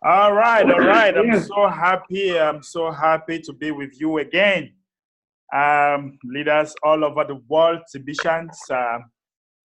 All right, all right. I'm Yes. so happy. I'm so happy to be with you again. Leaders all over the world, Tibishans.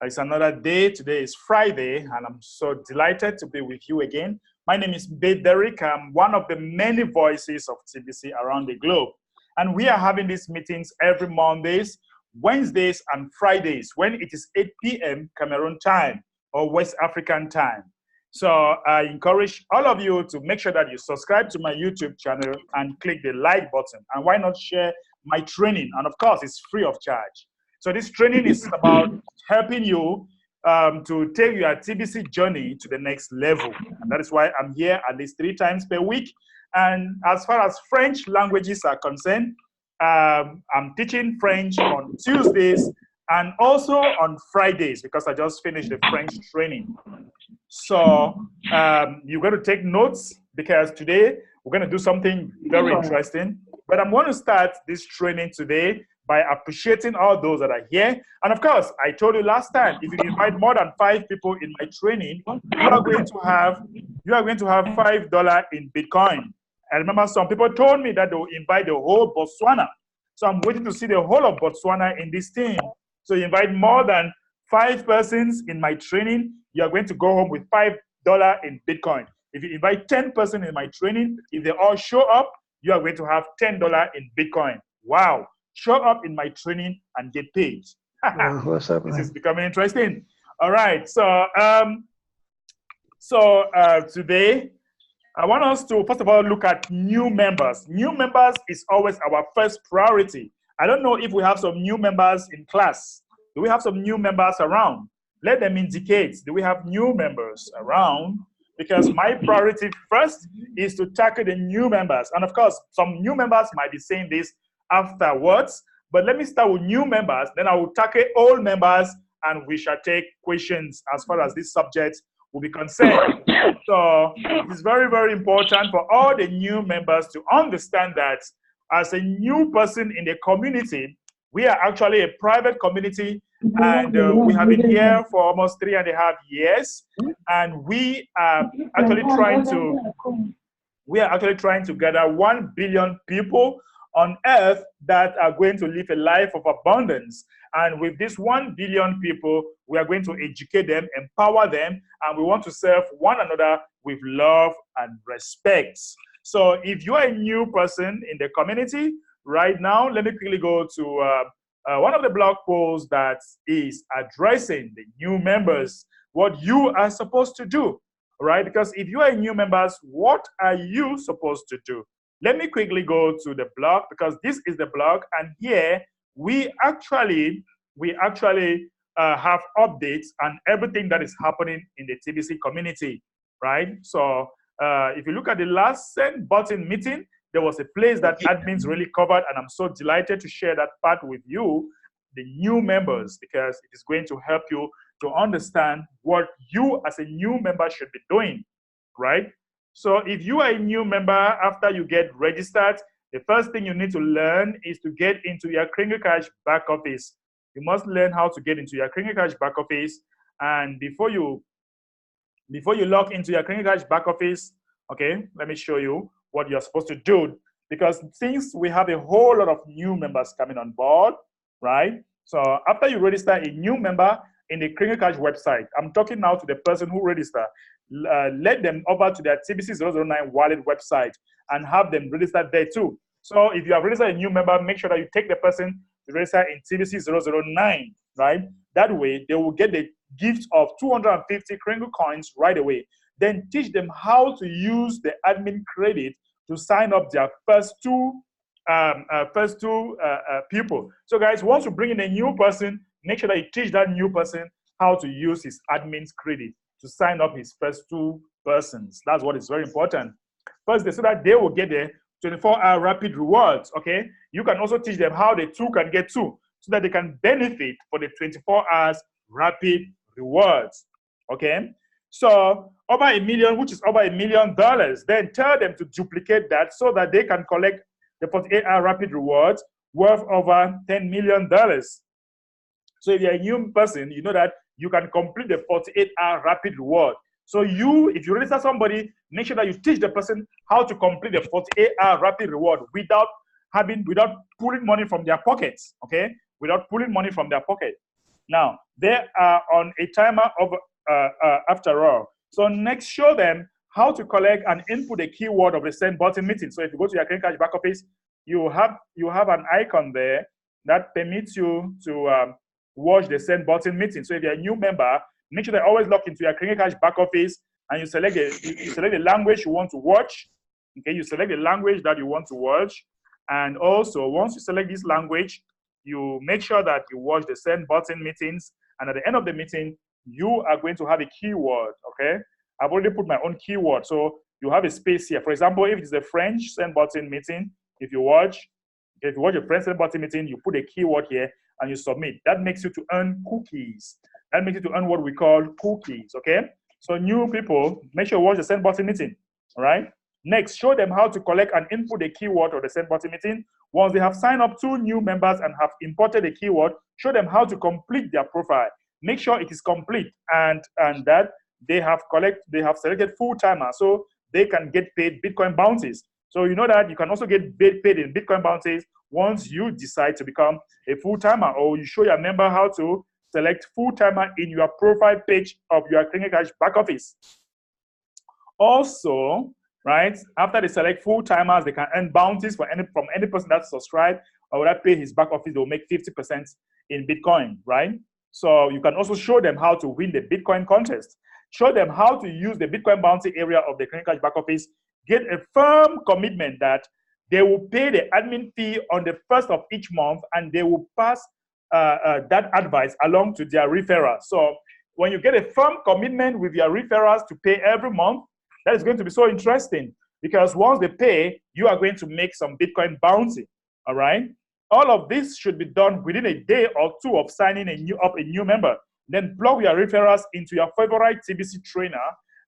It's another day. Today is Friday, and I'm so delighted to be with you again. My name is mbehderick. I'm one of the many voices of TBC around the globe. And we are having these meetings every Mondays, Wednesdays, and Fridays when it is 8 p.m. Cameroon time or West African time. So I encourage all of you to make sure that you subscribe to my YouTube channel and click the like button. And why not share my training? And of course, it's free of charge. So this training is about helping you to take your TBC journey to the next level. And that is why I'm here at least 3 times per week. And as far as French languages are concerned, I'm teaching French on Tuesdays and also on Fridays because I just finished the French training. So you're going to take notes because today we're going to do something very interesting. But I'm going to start this training today by appreciating all those that are here. And of course, I told you last time, if you invite more than 5 people in my training, you are going to have $5 in Bitcoin. I remember some people told me that they will invite the whole Botswana. So I'm waiting to see the whole of Botswana in this team. So you invite more than 5 persons in my training, you are going to go home with $5 in Bitcoin. If you invite 10 persons in my training, if they all show up, you are going to have $10 in Bitcoin. Wow. Show up in my training and get paid. What's up, This man? is becoming interesting. All right. So, today, I want us to, first of all, look at new members. New members is always our first priority. I don't know if we have some new members in class. Do we have some new members around? Let them indicate, do we have new members around? Because my priority first is to tackle the new members. And of course, some new members might be saying this afterwards, but let me start with new members, then I will tackle old members, and we shall take questions as far as this subject will be concerned. So it's very, very important for all the new members to understand that as a new person in the community, we are actually a private community, and we have been here for almost 3.5 years, and we are actually trying to gather 1 billion people on earth that are going to live a life of abundance. And with this 1 billion people, we are going to educate them, empower them, and we want to serve one another with love and respect. So if you are a new person in the community right now, let me quickly go to one of the blog posts that is addressing the new members, what you are supposed to do, right? Because if you are new members, what are you supposed to do? Let me quickly go to the blog because this is the blog, and here we actually have updates on everything that is happening in the TBC community, right? So if you look at the last send button meeting, there was a place that admins really covered, and I'm so delighted to share that part with you, the new members, because it is going to help you to understand what you as a new member should be doing, right? So if you are a new member, after you get registered, the first thing you need to learn is to get into your Kringelcash back office. You must learn how to get into your Kringelcash back office, and before you log into your Kringelcash back office, okay, let me show you what you're supposed to do, because since we have a whole lot of new members coming on board, right? So after you register a new member in the Kringelcash website, I'm talking now to the person who registered, let them over to their TBC 009 wallet website and have them register there too. So if you have registered a new member, make sure that you take the person to register in TBC 009, right? That way, they will get the gift of 250 Kringle coins right away. Then teach them how to use the admin credit to sign up their first two people. So guys, once you bring in a new person, make sure that you teach that new person how to use his admin's credit to sign up his first 2 persons. That's what is very important. First, so that they will get the 24-hour rapid rewards, okay? You can also teach them how the 2 can get 2 so that they can benefit for the 24 hours rapid rewards, okay? So over $1 million, which is over $1 million, then tell them to duplicate that so that they can collect the 48-hour rapid rewards worth over $10 million. So if you're a new person, you know that you can complete the 48-hour rapid reward. So if you register somebody, make sure that you teach the person how to complete the 48-hour rapid reward without pulling money from their pockets, okay? Without pulling money from their pocket. Now, they are on a timer of after all. So next, show them how to collect and input the keyword of the send button meeting. So if you go to your Clean Cash back office, you have an icon there that permits you to watch the send button meeting. So if you're a new member, make sure they always log into your Clean Cash back office and you select the language you want to watch. Okay, you select the language that you want to watch, and also once you select this language, you make sure that you watch the send button meetings, and at the end of the meeting, you are going to have a keyword, okay? I've already put my own keyword, so you have a space here. For example, if it's a French send button meeting, if you watch a French send button meeting, you put a keyword here and you submit. That makes you to earn cookies. That makes you to earn what we call cookies, okay? So new people, make sure you watch the send button meeting, all right? Next, show them how to collect and input the keyword of the send button meeting. Once they have signed up 2 new members and have imported the keyword, show them how to complete their profile. Make sure it is complete and that they have selected full timer so they can get paid Bitcoin bounties. So you know that you can also get paid in Bitcoin bounties once you decide to become a full timer, or you show your member how to select full timer in your profile page of your Clean Cash back office. Also, right, after they select full timers, they can earn bounties from any person that's subscribed or that pay his back office. They'll make 50% in Bitcoin, right? So you can also show them how to win the Bitcoin contest. Show them how to use the Bitcoin bounty area of the Clean Cash back office. Get a firm commitment that they will pay the admin fee on the 1st of each month, and they will pass that advice along to their referrals. So when you get a firm commitment with your referrals to pay every month, that is going to be so interesting, because once they pay, you are going to make some Bitcoin bounty, all right? All of this should be done within a day or 2 of signing a new member. Then plug your referrals into your favorite TBC trainer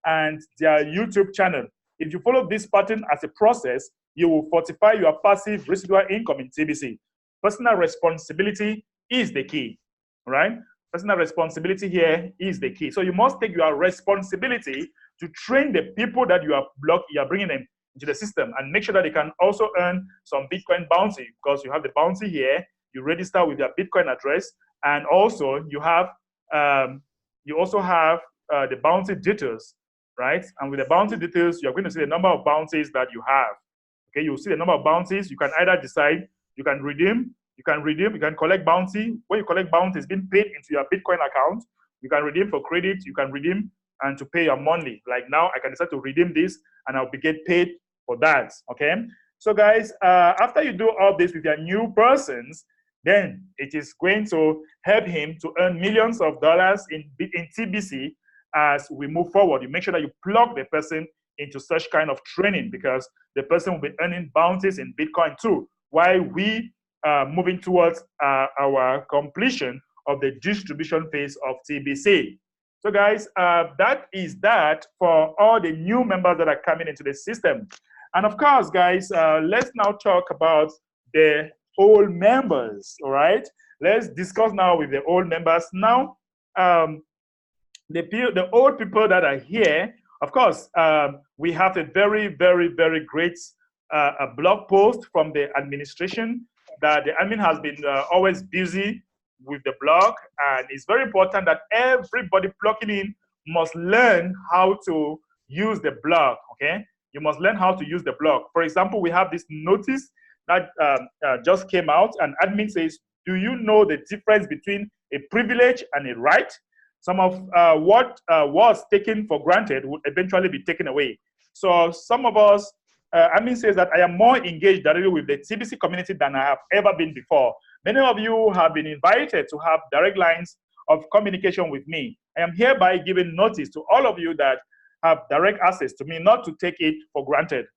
and their YouTube channel. If you follow this pattern as a process, you will fortify your passive residual income in TBC. Personal responsibility is the key, right? Personal responsibility here is the key. So you must take your responsibility to train the people that you are bringing them into the system, and make sure that they can also earn some Bitcoin bounty, because you have the bounty here. You register with your Bitcoin address, and also you have the bounty details, right? And with the bounty details, you're going to see the number of bounties that you have. Okay, you'll see the number of bounties. You can either decide, you can redeem, you can collect bounty. When you collect bounty, it's being paid into your Bitcoin account. You can redeem for credit, you can redeem and to pay your monthly. Like now, I can decide to redeem this and I'll get paid for that, okay? So guys, after you do all this with your new persons, then it is going to help him to earn millions of dollars in TBC as we move forward. You make sure that you plug the person into such kind of training, because the person will be earning bounties in Bitcoin too, while we are moving towards our completion of the distribution phase of TBC. So guys, that is that for all the new members that are coming into the system. And of course, guys, let's now talk about the old members, all right? Let's discuss now with the old members. Now, the old people that are here, of course, we have a very, very, very great a blog post from the administration that the admin has been always busy with the blog, and it's very important that everybody plugging in must learn how to use the blog, okay? You must learn how to use the blog. For example, we have this notice that just came out, and admin says, do you know the difference between a privilege and a right? Some of what was taken for granted would eventually be taken away. So some of us, admin says that I am more engaged directly with the TBC community than I have ever been before. Many of you have been invited to have direct lines of communication with me. I am hereby giving notice to all of you that have direct access to me not to take it for granted.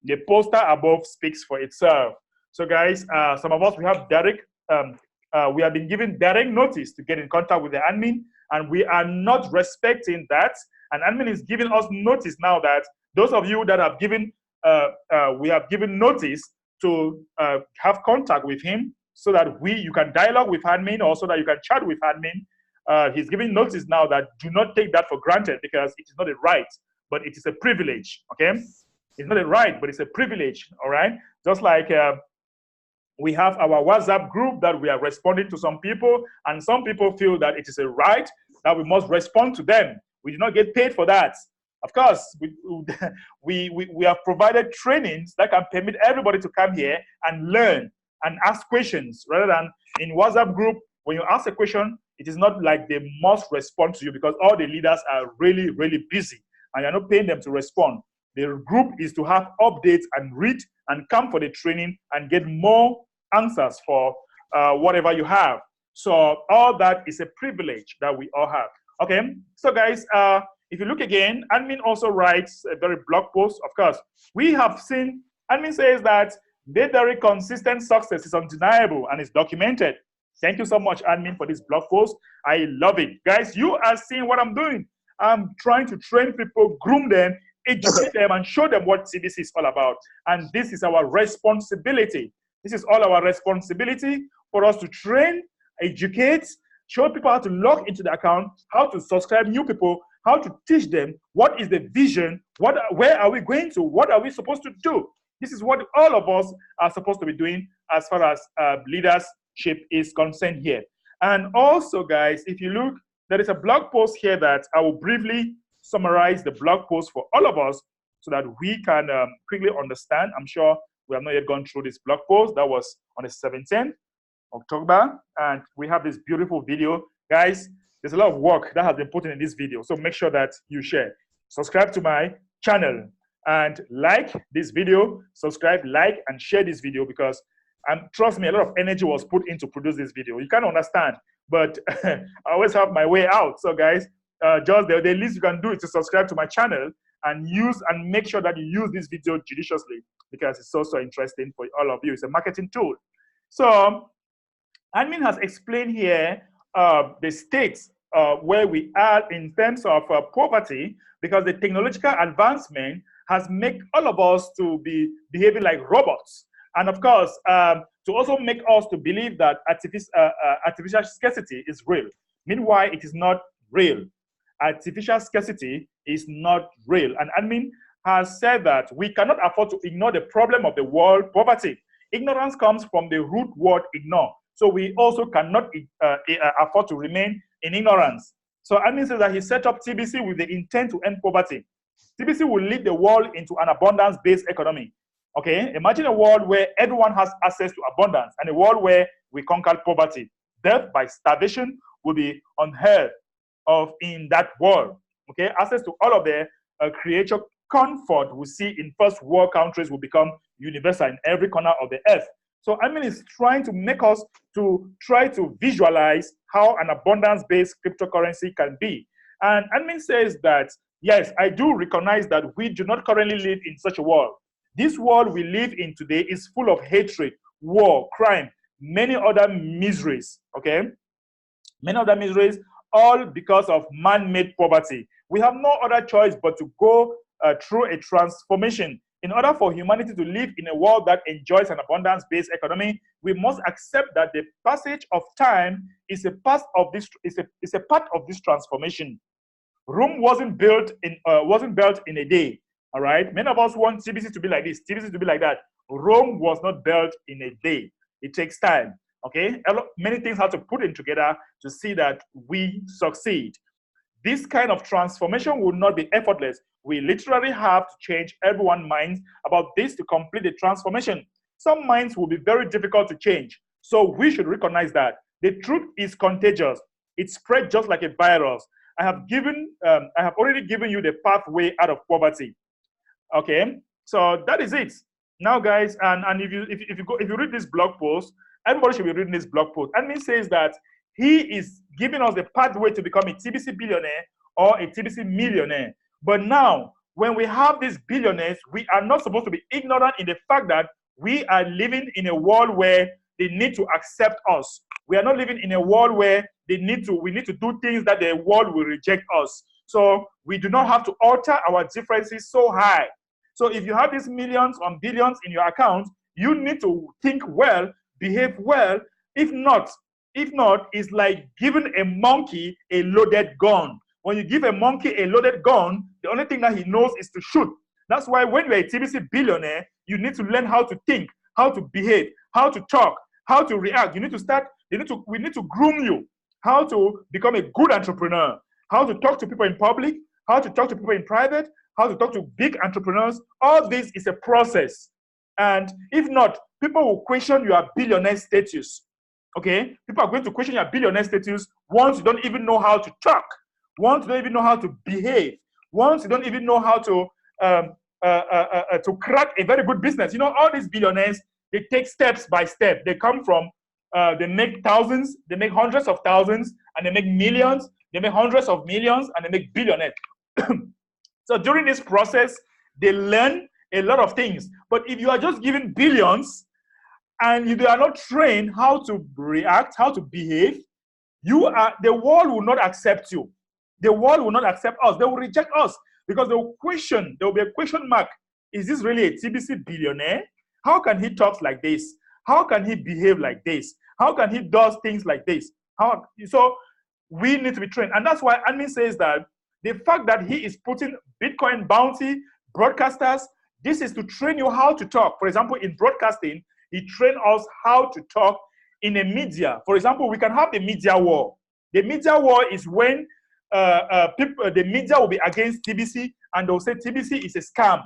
The poster above speaks for itself. So guys, some of us, we have we have been given direct notice to get in contact with the admin, and we are not respecting that. And admin is giving us notice now that those of you that have given, we have given notice to have contact with him, so that you can dialogue with admin, or so that you can chat with admin, he's giving notice now that do not take that for granted, because it is not a right, but it is a privilege. Okay, it's not a right, but it's a privilege. All right, just like we have our WhatsApp group that we are responding to some people, and some people feel that it is a right that we must respond to them. We do not get paid for that. Of course, we have provided trainings that can permit everybody to come here and learn and ask questions, rather than in WhatsApp group, when you ask a question, it is not like they must respond to you, because all the leaders are really, really busy and you're not paying them to respond. The group is to have updates and read and come for the training and get more answers for whatever you have. So all that is a privilege that we all have. Okay, so guys, if you look again, admin also writes a very blog post. Of course, we have seen, admin says that very consistent success is undeniable and is documented. Thank you so much, admin, for this blog post. I love it. Guys, you are seeing what I'm doing. I'm trying to train people, groom them, educate them, and show them what TBC is all about. And this is our responsibility. This is all our responsibility, for us to train, educate, show people how to log into the account, how to subscribe new people, how to teach them what is the vision, where are we going to, what are we supposed to do. This is what all of us are supposed to be doing as far as leadership is concerned here. And also, guys, if you look, there is a blog post here that I will briefly summarize the blog post for all of us so that we can quickly understand. I'm sure we have not yet gone through this blog post. That was on the 17th October, and we have this beautiful video. Guys, there's a lot of work that has been put in this video, so make sure that you share. Subscribe to my channel and like this video, subscribe, like, and share this video, because trust me, a lot of energy was put into produce this video. You can't understand, but I always have my way out. So guys, just the least you can do is to subscribe to my channel and make sure that you use this video judiciously, because it's also interesting for all of you. It's a marketing tool. So admin has explained here the states where we are in terms of poverty, because the technological advancement has made all of us to be behaving like robots. And of course, to also make us to believe that artificial scarcity is real. Meanwhile, it is not real. Artificial scarcity is not real. And admin has said that we cannot afford to ignore the problem of the world poverty. Ignorance comes from the root word ignore. So we also cannot afford to remain in ignorance. So admin says that he set up TBC with the intent to end poverty. TBC will lead the world into an abundance-based economy. Okay, imagine a world where everyone has access to abundance, and a world where we conquer poverty. Death by starvation will be unheard of in that world. Okay, access to all of the creature comfort we see in first world countries will become universal in every corner of the earth. So admin is trying to make us to try to visualize how an abundance-based cryptocurrency can be. And admin says that, yes, I do recognize that we do not currently live in such a world. This world we live in today is full of hatred, war, crime, many other miseries, okay? Many other miseries, all because of man-made poverty. We have no other choice but to go through a transformation. In order for humanity to live in a world that enjoys an abundance-based economy, we must accept that the passage of time is a part of this transformation. Rome wasn't built in a day. All right. Many of us want TBC to be like this, TBC to be like that. Rome was not built in a day. It takes time. Okay. Many things have to put in together to see that we succeed. This kind of transformation will not be effortless. We literally have to change everyone's minds about this to complete the transformation. Some minds will be very difficult to change. So we should recognize that. The truth is contagious. It spreads just like a virus. I have already given you the pathway out of poverty. Okay, so that is it. Now, guys, and if you read this blog post, everybody should be reading this blog post. Admin says that he is giving us the pathway to become a TBC billionaire or a TBC millionaire. But now, when we have these billionaires, we are not supposed to be ignorant in the fact that we are living in a world where they need to accept us. We are not living in a world where we need to do things that the world will reject us. So we do not have to alter our differences so high. So if you have these millions or billions in your account, you need to think well, behave well. If not, If not, it's like giving a monkey a loaded gun. When you give a monkey a loaded gun, the only thing that he knows is to shoot. That's why when you're a TBC billionaire, you need to learn how to think, how to behave, how to talk, how to react. We need to groom you, how to become a good entrepreneur, how to talk to people in public, how to talk to people in private, how to talk to big entrepreneurs. All this is a process. And if not, people will question your billionaire status. Okay? People are going to question your billionaire status once you don't even know how to talk, once you don't even know how to behave, once you don't even know how to crack a very good business. You know, all these billionaires, they take steps by step. They come from, they make thousands, they make hundreds of thousands, and they make millions, they make hundreds of millions, and they make billionaires. So during this process, they learn a lot of things. But if you are just given billions and you are not trained how to react, how to behave, the world will not accept you. The world will not accept us. They will reject us because they will question. There will be a question mark. Is this really a TBC billionaire? How can he talk like this? How can he behave like this? How can he do things like this? So we need to be trained. And that's why admin says that the fact that he is putting Bitcoin bounty, broadcasters, this is to train you how to talk. For example, in broadcasting, he trained us how to talk in a media. For example, we can have the media war. The media war is when the media will be against TBC and they'll say TBC is a scam.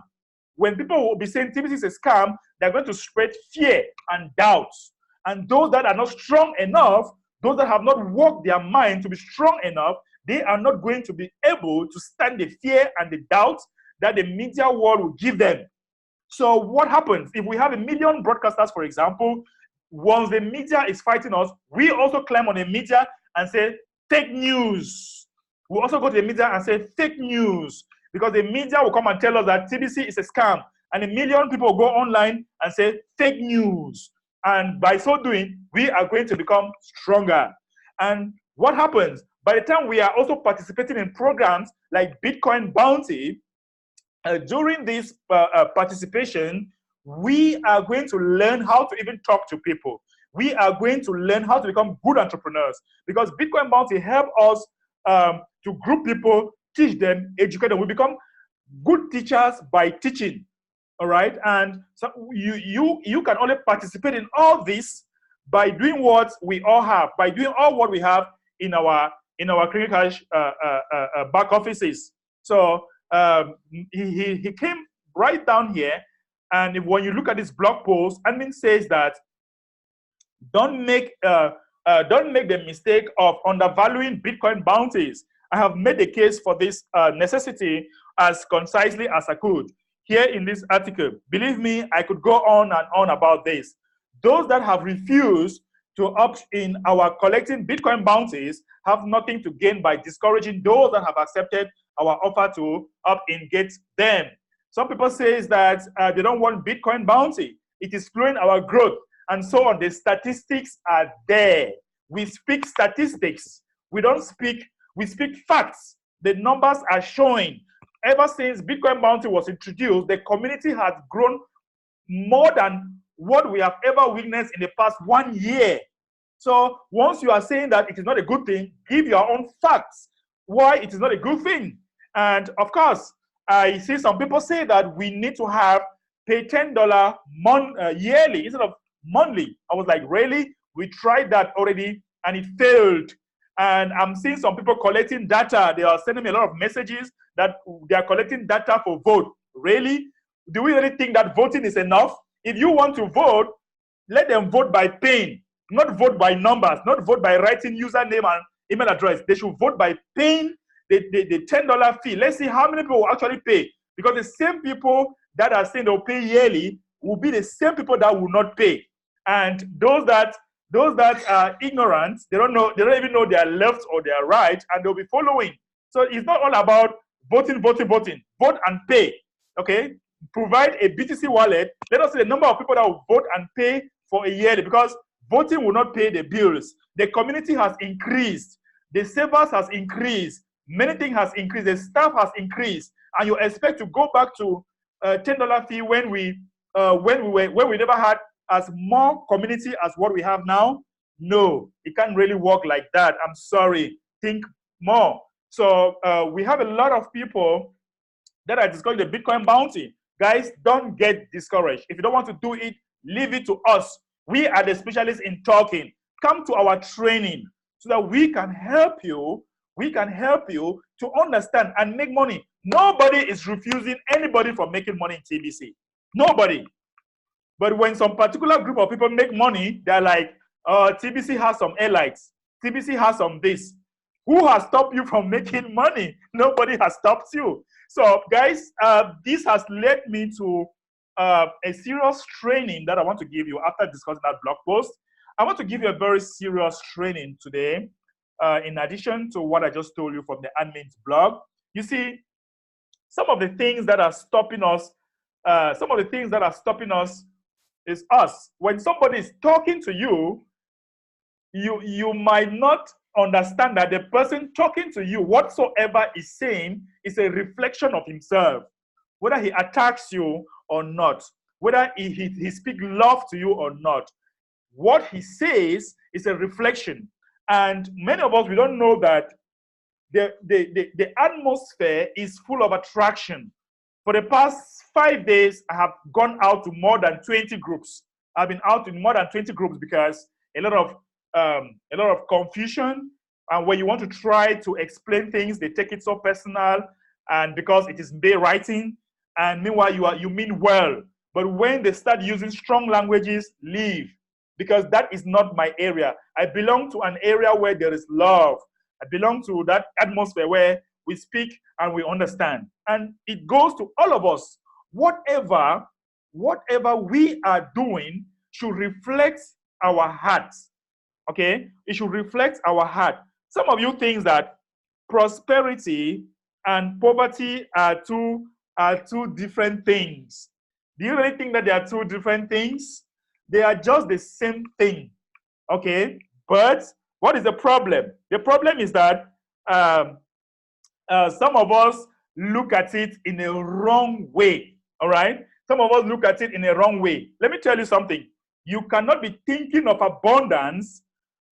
When people will be saying TBC is a scam, they're going to spread fear and doubts. And those that are not strong enough, those that have not worked their mind to be strong enough, they are not going to be able to stand the fear and the doubts that the media world will give them. So what happens if we have 1 million broadcasters, for example, once the media is fighting us, we also climb on the media and say fake news. We also go to the media and say fake news, because the media will come and tell us that TBC is a scam, and 1 million people will go online and say fake news. And by so doing, we are going to become stronger. And what happens? By the time we are also participating in programs like Bitcoin Bounty, during this participation, we are going to learn how to even talk to people. We are going to learn how to become good entrepreneurs, because Bitcoin Bounty help us to group people, teach them, educate them. We become good teachers by teaching. All right, and so you can only participate in all this by doing what we all have, by doing all what we have in our Clean Cash back offices. So he came right down here, and when you look at this blog post, admin says that don't make the mistake of undervaluing Bitcoin bounties. I have made the case for this necessity as concisely as I could here in this article. Believe me, I could go on and on about this. Those that have refused to opt in our collecting Bitcoin bounties have nothing to gain by discouraging those that have accepted our offer to opt in get them. Some people say that they don't want Bitcoin bounty. It is slowing our growth and so on. The statistics are there. We speak statistics. We speak facts. The numbers are showing. Ever since Bitcoin bounty was introduced, the community has grown more than what we have ever witnessed in the past 1 year. So once you are saying that it is not a good thing, give your own facts why it is not a good thing. And of course, I see some people say that we need to pay $10 yearly instead of monthly. I was like, really? We tried that already and it failed. And I'm seeing some people collecting data. They are sending me a lot of messages that they are collecting data for vote. Really? Do we really think that voting is enough? If you want to vote, let them vote by paying, not vote by numbers, not vote by writing username and email address. They should vote by paying the $10 fee. Let's see how many people will actually pay. Because the same people that are saying they'll pay yearly will be the same people that will not pay. And those that are ignorant, they don't even know they are left or they are right, and they'll be following. So it's not all about voting. Vote and pay. Okay? Provide a BTC wallet. Let us see the number of people that will vote and pay for a yearly, because voting will not pay the bills. The community has increased. The savers has increased. Many things has increased. The staff has increased, and you expect to go back to $10 fee when we never had as more community as what we have now. No, it can't really work like that. I'm sorry. Think more. So we have a lot of people that are discussing the Bitcoin bounty. Guys, don't get discouraged. If you don't want to do it, leave it to us. We are the specialists in talking. Come to our training so that we can help you. We can help you to understand and make money. Nobody is refusing anybody from making money in TBC. Nobody. But when some particular group of people make money, they're like, TBC has some elites. TBC has some this. Who has stopped you from making money? Nobody has stopped you. So, guys, this has led me to a serious training that I want to give you after discussing that blog post. I want to give you a very serious training today, in addition to what I just told you from the admin's blog. You see, some of the things that are stopping us, is us. When somebody is talking to you, you might not understand that the person talking to you, whatsoever is saying, is a reflection of himself. Whether he attacks you or not, whether he speaks love to you or not, what he says is a reflection. And many of us, we don't know that the atmosphere is full of attraction. For the past 5 days, I have gone out to more than 20 groups. I've been out in more than 20 groups because a lot of confusion. And when you want to try to explain things, they take it so personal, and because it is Mbe writing, and meanwhile you mean well. But when they start using strong languages, leave, because that is not my area. I belong to an area where there is love. I belong to that atmosphere where we speak and we understand. And it goes to all of us. Whatever we are doing should reflect our hearts. Okay? It should reflect our heart. Some of you think that prosperity and poverty are two different things. Do you really think that they are two different things? They are just the same thing. Okay? But what is the problem? The problem is that some of us look at it in a wrong way. All right? Some of us look at it in a wrong way. Let me tell you something. You cannot be thinking of abundance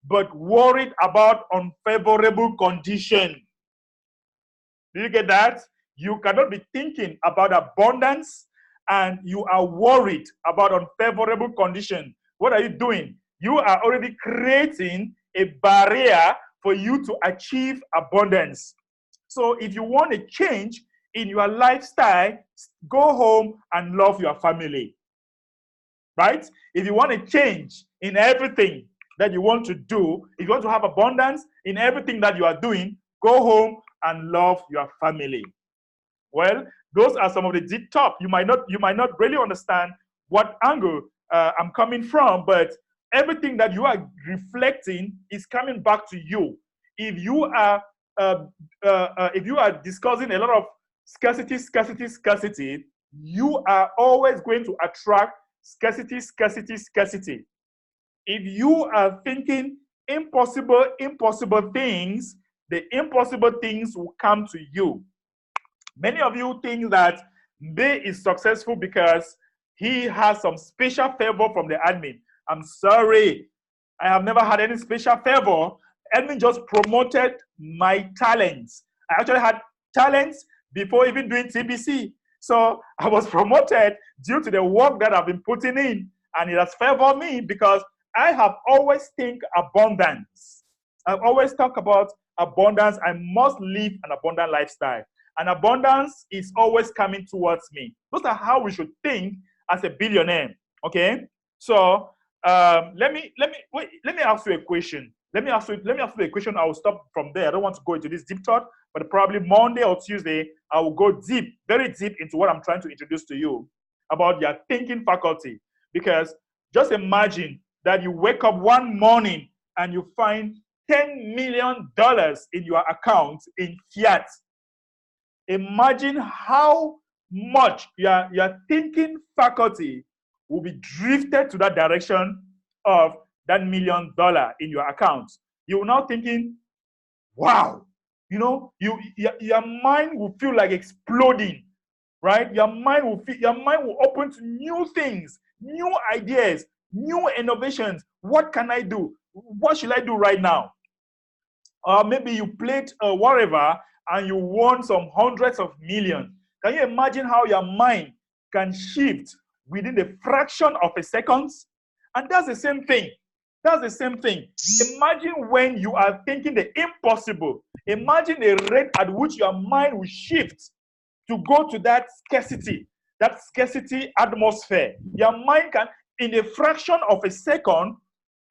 but worried about unfavorable condition. Do you get that? You cannot be thinking about abundance and you are worried about unfavorable condition. What are you doing? You are already creating a barrier for you to achieve abundance. So if you want a change in your lifestyle, go home and love your family. Right? If you want a change in everything that you want to do, if you want to have abundance in everything that you are doing, go home and love your family. Well, those are some of the deep top. You might not really understand what angle I'm coming from, but everything that you are reflecting is coming back to you. If you are discussing a lot of scarcity, you are always going to attract scarcity. If you are thinking impossible things, the impossible things will come to you. Many of you think that Mbe is successful because he has some special favor from the admin. I'm sorry, I have never had any special favor. Admin just promoted my talents. I actually had talents before even doing TBC. So I was promoted due to the work that I've been putting in, and it has favored me because I have always think abundance. I've always talked about abundance. I must live an abundant lifestyle. And abundance is always coming towards me. Those are how we should think as a billionaire. Okay? So let me ask you a question. Let me ask you a question. I will stop from there. I don't want to go into this deep thought, but probably Monday or Tuesday, I will go deep, very deep into what I'm trying to introduce to you about your thinking faculty. Because just imagine that you wake up one morning and you find $10 million in your account in fiat. Imagine how much your thinking faculty will be drifted to that direction of that $1 million in your account. You will now thinking, wow, you know, your mind will feel like exploding, right? Your mind will open to new things, new ideas, new innovations. What can I do? what should I do right now? Or maybe you played whatever and you won some hundreds of millions. Can you imagine how your mind can shift within the fraction of a second? And that's the same thing. That's the same thing. Imagine when you are thinking the impossible. Imagine the rate at which your mind will shift to go to that scarcity atmosphere. Your mind can, in a fraction of a second,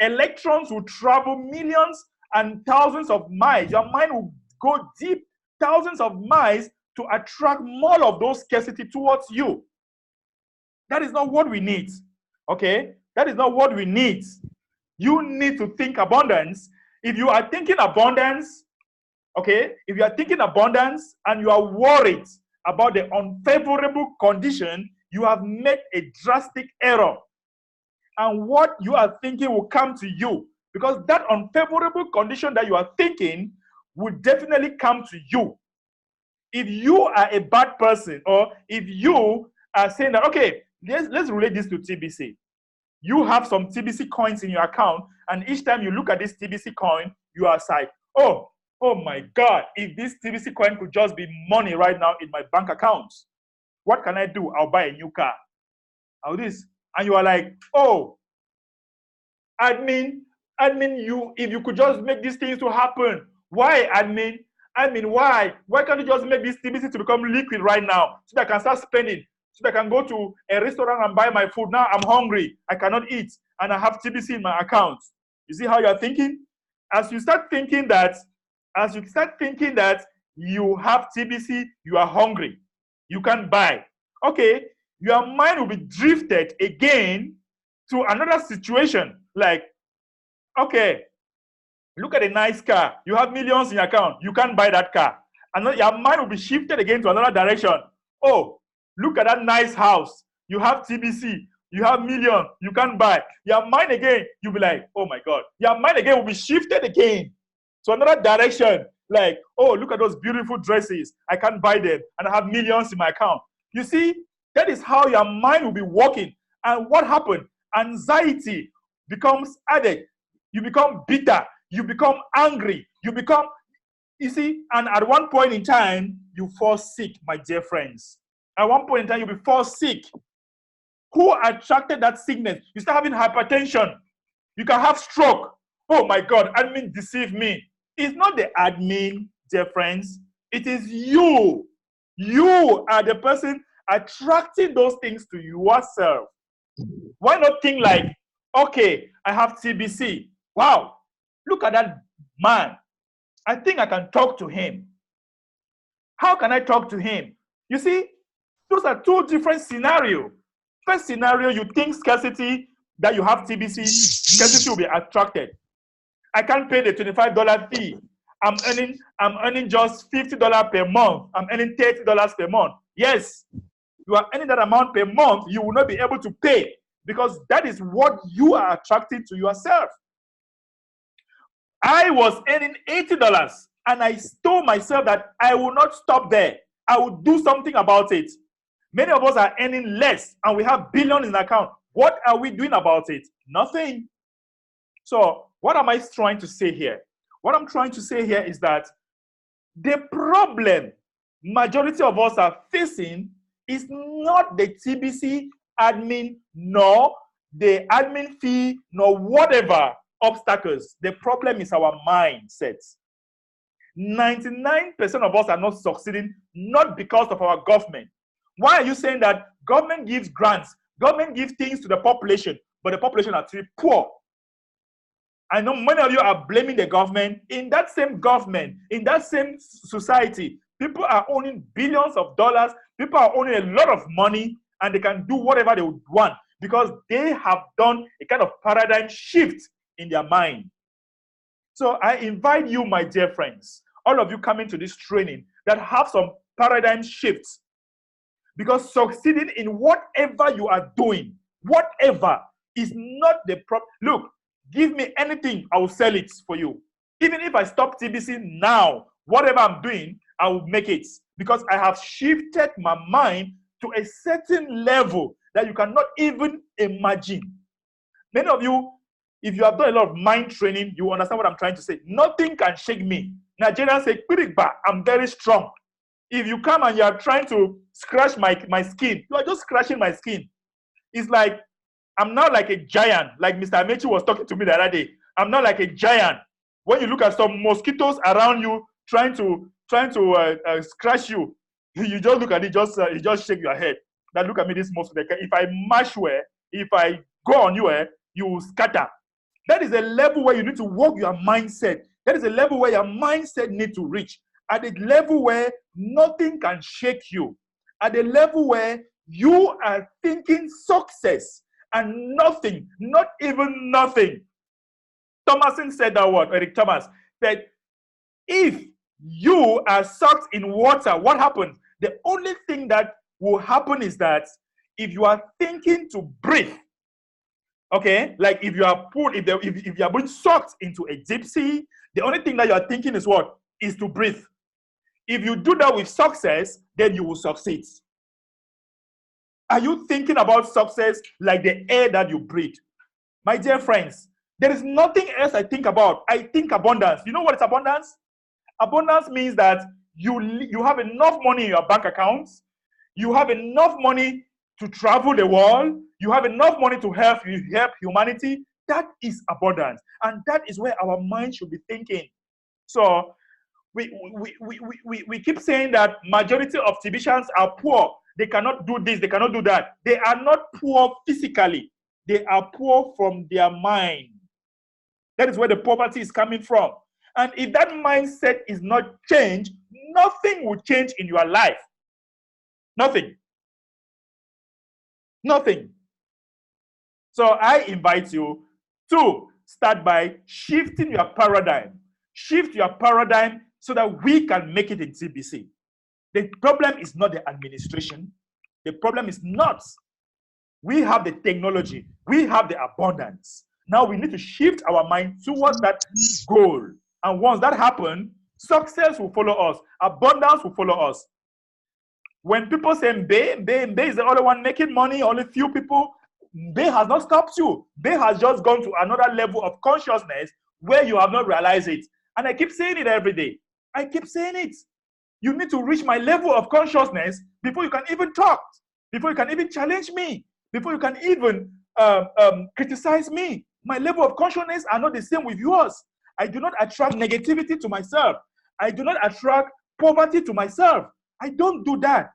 electrons will travel millions and thousands of miles. Your mind will go deep thousands of miles to attract more of those scarcity towards you. That is not what we need. Okay? That is not what we need. You need to think abundance. If you are thinking abundance, okay, if you are thinking abundance and you are worried about the unfavorable condition, you have made a drastic error. And what you are thinking will come to you, because that unfavorable condition that you are thinking will definitely come to you. If you are a bad person, or if you are saying that, okay, let's relate this to TBC. You have some TBC coins in your account, and each time you look at this TBC coin, you are like, oh my God, if this TBC coin could just be money right now in my bank account, what can I do? I'll buy a new car. How this? And you are like, oh, admin, if you could just make these things to happen. Why, admin? Why? Why can't you just make this TBC to become liquid right now so that I can start spending, so that I can go to a restaurant and buy my food? Now I'm hungry, I cannot eat, and I have TBC in my account. You see how you're thinking? As you start thinking that you have TBC, you are hungry, you can't buy. Okay, your mind will be drifted again to another situation. Like, okay, look at a nice car. You have millions in your account. You can't buy that car. And then your mind will be shifted again to another direction. Oh, look at that nice house. You have TBC. You have millions. You can't buy. Your mind again, you'll be like, oh my God. Your mind again will be shifted again to another direction. Like, oh, look at those beautiful dresses. I can't buy them. And I have millions in my account. You see, that is how your mind will be working. And what happened? Anxiety becomes added. You become bitter. You become angry. You see, and at one point in time, you fall sick, my dear friends. At one point in time, you'll be fall sick. Who attracted that sickness? You start having hypertension. You can have stroke. Oh my God, admin deceived me. It's not the admin, dear friends. It is you. You are the person attracting those things to yourself. Why not think like, okay, I have TBC. Wow, look at that man. I think I can talk to him. How can I talk to him? You see, those are two different scenarios. First scenario, you think scarcity, that you have TBC, scarcity will be attracted. I can't pay the $25 fee. I'm earning just $50 per month. I'm earning $30 per month. Yes, you are earning that amount per month. You will not be able to pay, because that is what you are attracting to yourself. I was earning $80 and I told myself that I will not stop there. I will do something about it. Many of us are earning less and we have billions in account. What are we doing about it? Nothing. So what am I trying to say here? What I'm trying to say here is that the problem majority of us are facing is not the TBC admin, nor the admin fee, nor whatever obstacles. The problem is our mindset. 99% of us are not succeeding, not because of our government. Why are you saying that government gives grants, government gives things to the population, but the population are still poor? I know many of you are blaming the government. In that same government, in that same society, people are owning billions of dollars, people are owning a lot of money, and they can do whatever they would want because they have done a kind of paradigm shift in their mind. So I invite you, my dear friends, all of you coming to this training that have some paradigm shifts, because succeeding in whatever you are doing, whatever, is not the problem. Look, give me anything, I will sell it for you. Even if I stop TBC now, whatever I'm doing, I will make it, because I have shifted my mind to a certain level that you cannot even imagine. Many of you, if you have done a lot of mind training, you understand what I'm trying to say. Nothing can shake me. Nigerians say, I'm very strong. If you come and you are trying to scratch my skin, you are just scratching my skin. It's like, I'm not like a giant, like Mr. Amechi was talking to me the other day. I'm not like a giant. When you look at some mosquitoes around you trying to scratch you, you just look at it, you just shake your head. Now look at me, this mosquito. If I mash where, if I go on you, you will scatter. That is a level where you need to work your mindset. That is a level where your mindset needs to reach. At a level where nothing can shake you. At a level where you are thinking success and nothing, not even nothing. Thomason said that word, Eric Thomas said, if you are sucked in water, what happens? The only thing that will happen is that if you are thinking to breathe, okay, like if you are pulled, if you are being sucked into a deep sea, the only thing that you are thinking is what? Is to breathe. If you do that with success, then you will succeed. Are you thinking about success like the air that you breathe? My dear friends, there is nothing else I think about. I think abundance. You know what is abundance? Abundance means that you have enough money in your bank accounts. You have enough money to travel the world. You have enough money to help humanity. That is abundance. And that is where our mind should be thinking. So we keep saying that majority of Tibetians are poor. They cannot do this, they cannot do that. They are not poor physically. They are poor from their mind. That is where the poverty is coming from. And if that mindset is not changed, nothing will change in your life. Nothing. Nothing. So I invite you to start by shifting your paradigm. Shift your paradigm so that we can make it in TBC. The problem is not the administration. The problem is not. We have the technology. We have the abundance. Now we need to shift our mind towards that goal. And once that happens, success will follow us. Abundance will follow us. When people say Mbe is the only one making money, only few people, Mbe has not stopped you. Mbe has just gone to another level of consciousness where you have not realized it. And I keep saying it every day. I keep saying it. You need to reach my level of consciousness before you can even talk, before you can even challenge me, before you can even criticize me. My level of consciousness are not the same with yours. I do not attract negativity to myself. I do not attract poverty to myself. I don't do that.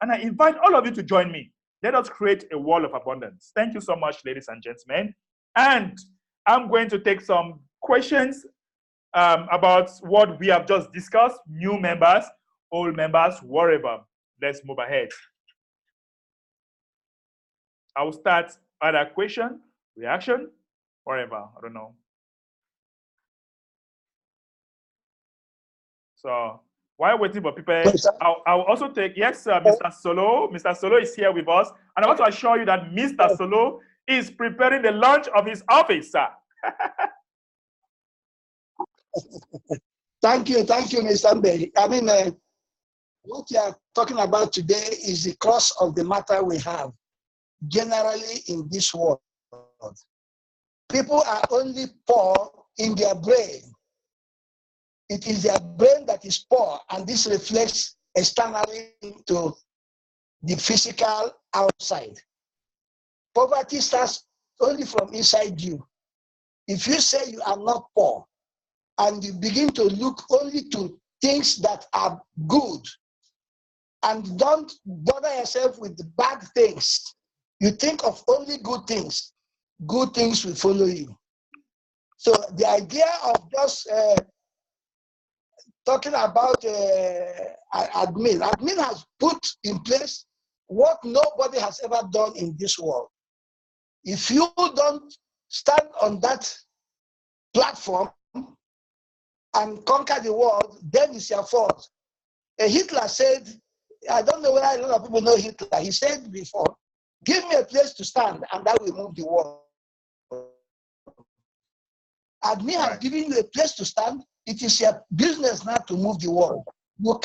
And I invite all of you to join me. Let us create a wall of abundance. Thank you so much, ladies and gentlemen. And I'm going to take some questions about what we have just discussed. New members, old members, whatever. Let's move ahead. I will start either question, reaction, whatever. I don't know. So while waiting for people, I'll also take, yes, Mr. Solo. Mr. Solo is here with us. And I want to assure you that Mr. Solo is preparing the launch of his office, sir. Thank you, Mr. Mbe. I mean, what you are talking about today is the crux of the matter we have generally in this world. People are only poor in their brain. It is their brain that is poor, and this reflects externally into the physical outside. Poverty starts only from inside you. If you say you are not poor, and you begin to look only to things that are good, and don't bother yourself with the bad things, you think of only good things will follow you. So the idea of just talking about admin has put in place what nobody has ever done in this world. If you don't stand on that platform and conquer the world, then it's your fault. Hitler said, I don't know whether a lot of people know Hitler, he said before, give me a place to stand and that will move the world. Admin has given you a place to stand. It is your business now to move the world. You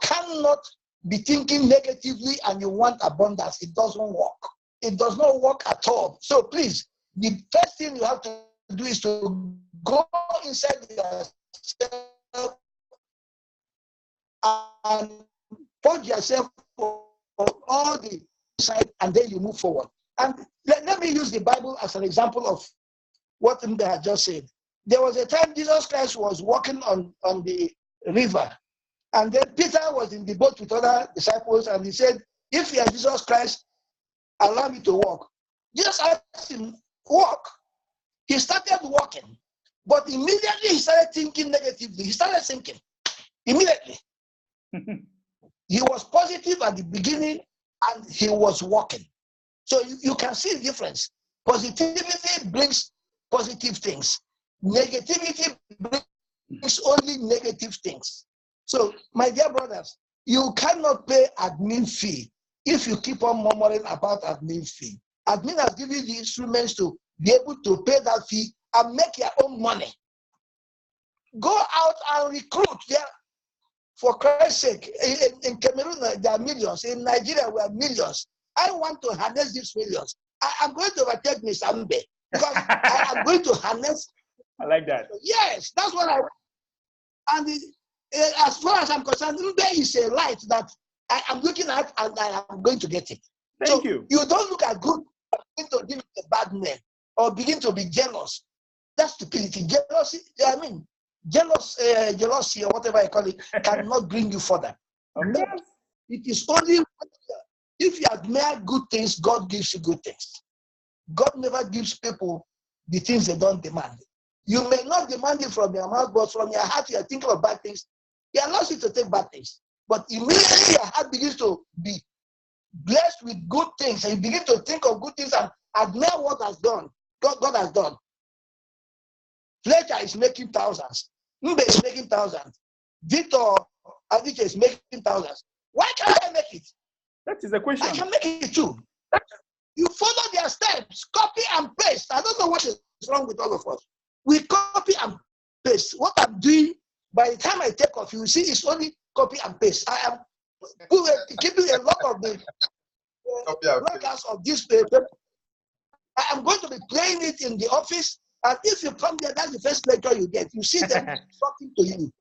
cannot be thinking negatively and you want abundance. It doesn't work. It does not work at all. So please, the first thing you have to do is to go inside yourself and purge yourself of all the side, and then you move forward. And let me use the Bible as an example of what Mbe had just said. There was a time Jesus Christ was walking on the river, and then Peter was in the boat with other disciples, and he said, if you are Jesus Christ, allow me to walk. Jesus asked him, walk. He started walking, but immediately he started thinking negatively. He started thinking immediately. He was positive at the beginning, and he was walking. So you can see the difference. Positivity brings positive things. Negativity brings only negative things. So, my dear brothers, you cannot pay admin fee if you keep on murmuring about admin fee. Admin has given you the instruments to be able to pay that fee and make your own money. Go out and recruit. There, for Christ's sake, in Cameroon, there are millions. In Nigeria, we have millions. I want to harness these millions. I'm going to overtake Ms. Ambe because I am going to harness. I like that. Yes, that's what I want. And as far as I'm concerned, Mbe is a light that I am looking at, and I am going to get it. Thank you. You don't look at good, begin to give it a bad name, or begin to be jealous. That's stupidity. Jealousy, jealousy, or whatever I call it, cannot bring you further. Okay. It is only if you admire good things, God gives you good things. God never gives people the things they don't demand. You may not demand it from your mouth, but from your heart, you are thinking of bad things. He allows you to take bad things. But immediately your heart begins to be blessed with good things, and you begin to think of good things and admire what has done. God has done. Fletcher is making thousands. Mbe is making thousands. Victor Adiche is making thousands. Why can't I make it? That is the question. I can make it too. You follow their steps, copy and paste. I don't know what is wrong with all of us. We copy and paste. What I'm doing, by the time I take off, you see it's only copy and paste. I am keeping a lot of the broadcasts of this paper. I am going to be playing it in the office, and if you come there, that's the first lecture you get. You see them talking to you.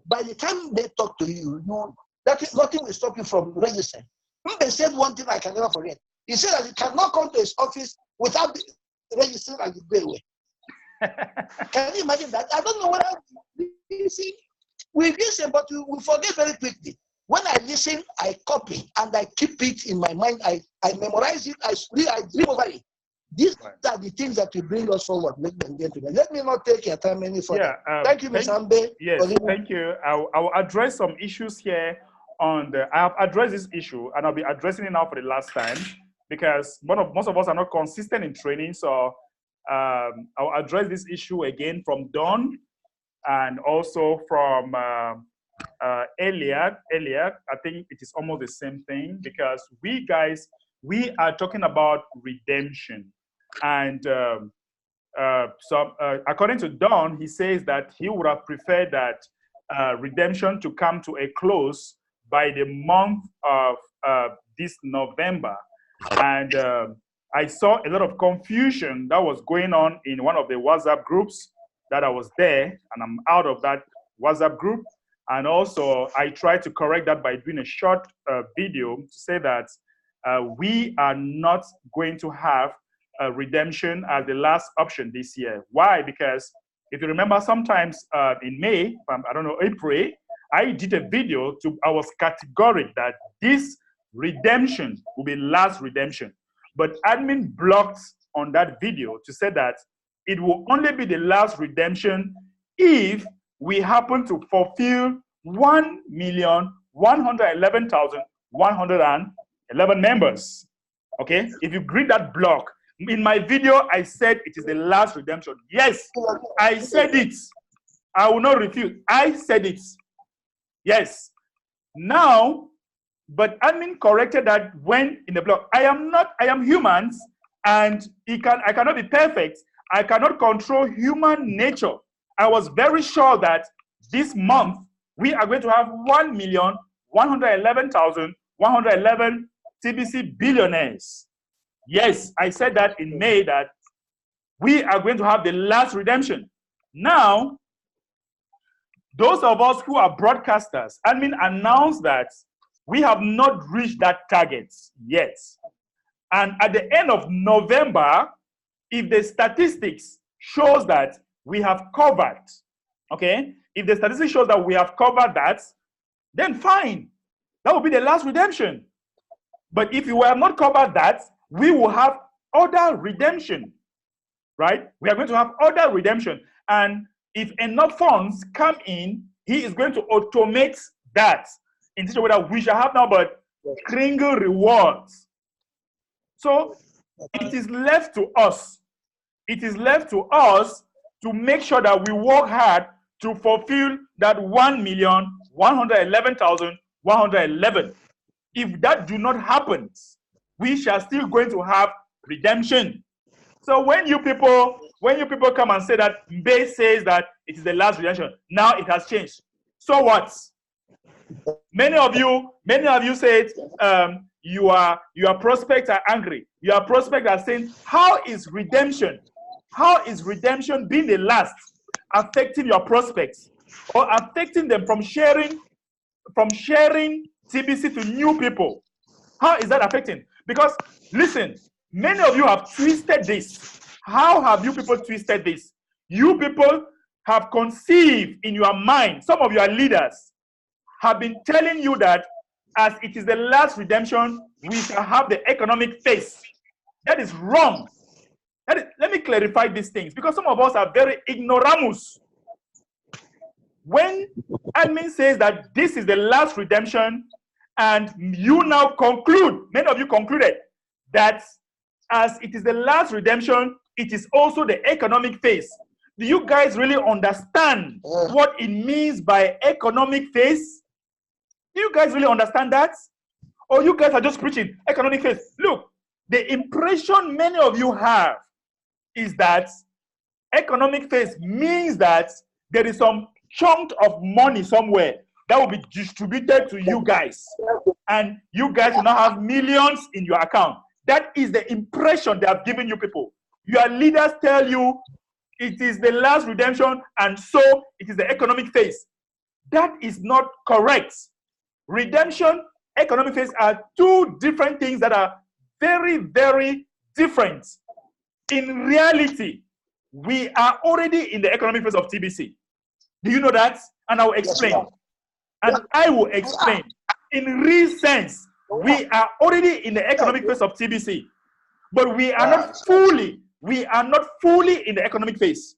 By the time they talk to you, you know, that is nothing will stop you from registering. They said one thing I can never forget. He said that he cannot come to his office without registering and he go away. Can you imagine that? I don't know what we listen, but we forget very quickly. When I listen, I copy and I keep it in my mind. I memorize it. I dream over it. These are the things that will bring us forward. Let me not take your time any further. Thank you, Ms. Ambe. Yes, thank you. I'll address some issues here. I have addressed this issue, and I'll be addressing it now for the last time, because most of us are not consistent in training. So I'll address this issue again from Don, and also from Eliak. I think it is almost the same thing, because we guys, we are talking about redemption. And according to Don, he says that he would have preferred that redemption to come to a close by the month of this November. And I saw a lot of confusion that was going on in one of the WhatsApp groups that I was there, and I'm out of that WhatsApp group. And also, I tried to correct that by doing a short video to say that we are not going to have redemption as the last option this year. Why? Because if you remember, sometimes in May, I don't know, April, I did a video I was categoric that this redemption will be last redemption. But admin blocked on that video to say that it will only be the last redemption if we happen to fulfill 1,111,111 members. Okay? If you read that block, in my video, I said it is the last redemption. Yes, I said it. I will not refuse. I said it. Yes. Now, but admin corrected that when in the blog. I am humans, and I cannot be perfect. I cannot control human nature. I was very sure that this month we are going to have 1,111,111 TBC billionaires. Yes, I said that in May, that we are going to have the last redemption. Now, those of us who are broadcasters, admin announced that we have not reached that target yet. And at the end of November, if the statistics shows that we have covered, okay, if the statistics shows that we have covered that, then fine. That will be the last redemption. But if you have not covered that, we will have other redemption, right? We are going to have other redemption. And if enough funds come in, he is going to automate that in such a way that we shall have now but kringle rewards. So it is left to us. It is left to us to make sure that we work hard to fulfill that 1,111,111. If that do not happen, we shall still going to have redemption. So when you people come and say that Mbe says that it is the last redemption, now it has changed. So what? Many of you said your prospects are angry. Your prospects are saying, how is redemption being the last affecting your prospects or affecting them from sharing TBC to new people? How is that affecting? Because listen, many of you have twisted this. How have you people twisted this? You people have conceived in your mind, some of your leaders have been telling you that as it is the last redemption, we shall have the economic phase. That is wrong. Let me clarify these things, because some of us are very ignoramus. When admin says that this is the last redemption, and you now conclude, many of you concluded, that as it is the last redemption, it is also the economic phase. Do you guys really understand what it means by economic phase? Do you guys really understand that? Or you guys are just preaching economic phase? Look, the impression many of you have is that economic phase means that there is some chunk of money somewhere that will be distributed to you guys, and you guys will now have millions in your account. That is the impression they have given you people. Your leaders tell you it is the last redemption, and so it is the economic phase. That is not correct. Redemption, economic phase are two different things that are very, very different. In reality, we are already in the economic phase of TBC. Do you know that? And I will explain. In real sense, we are already in the economic phase of TBC, but we are not fully in the economic phase.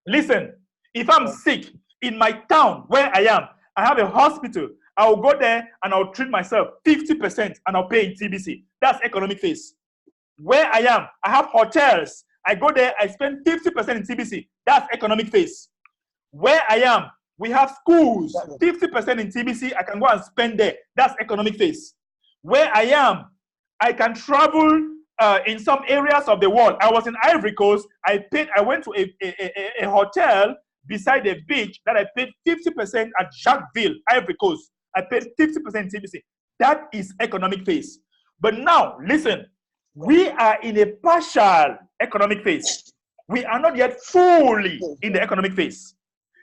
Listen, if I'm sick in my town where I am, I have a hospital, I will go there and I'll treat myself 50% and I'll pay in TBC. That's economic phase. Where I am, I have hotels. I go there, I spend 50% in TBC. That's economic phase. Where I am, we have schools, 50% in TBC. I can go and spend there. That's economic phase. Where I am, I can travel in some areas of the world. I was in Ivory Coast. I went to a hotel beside the beach that I paid 50% at Jacquesville, Ivory Coast. I paid 50% in TBC. That is economic phase. But now, listen, we are in a partial economic phase. We are not yet fully in the economic phase.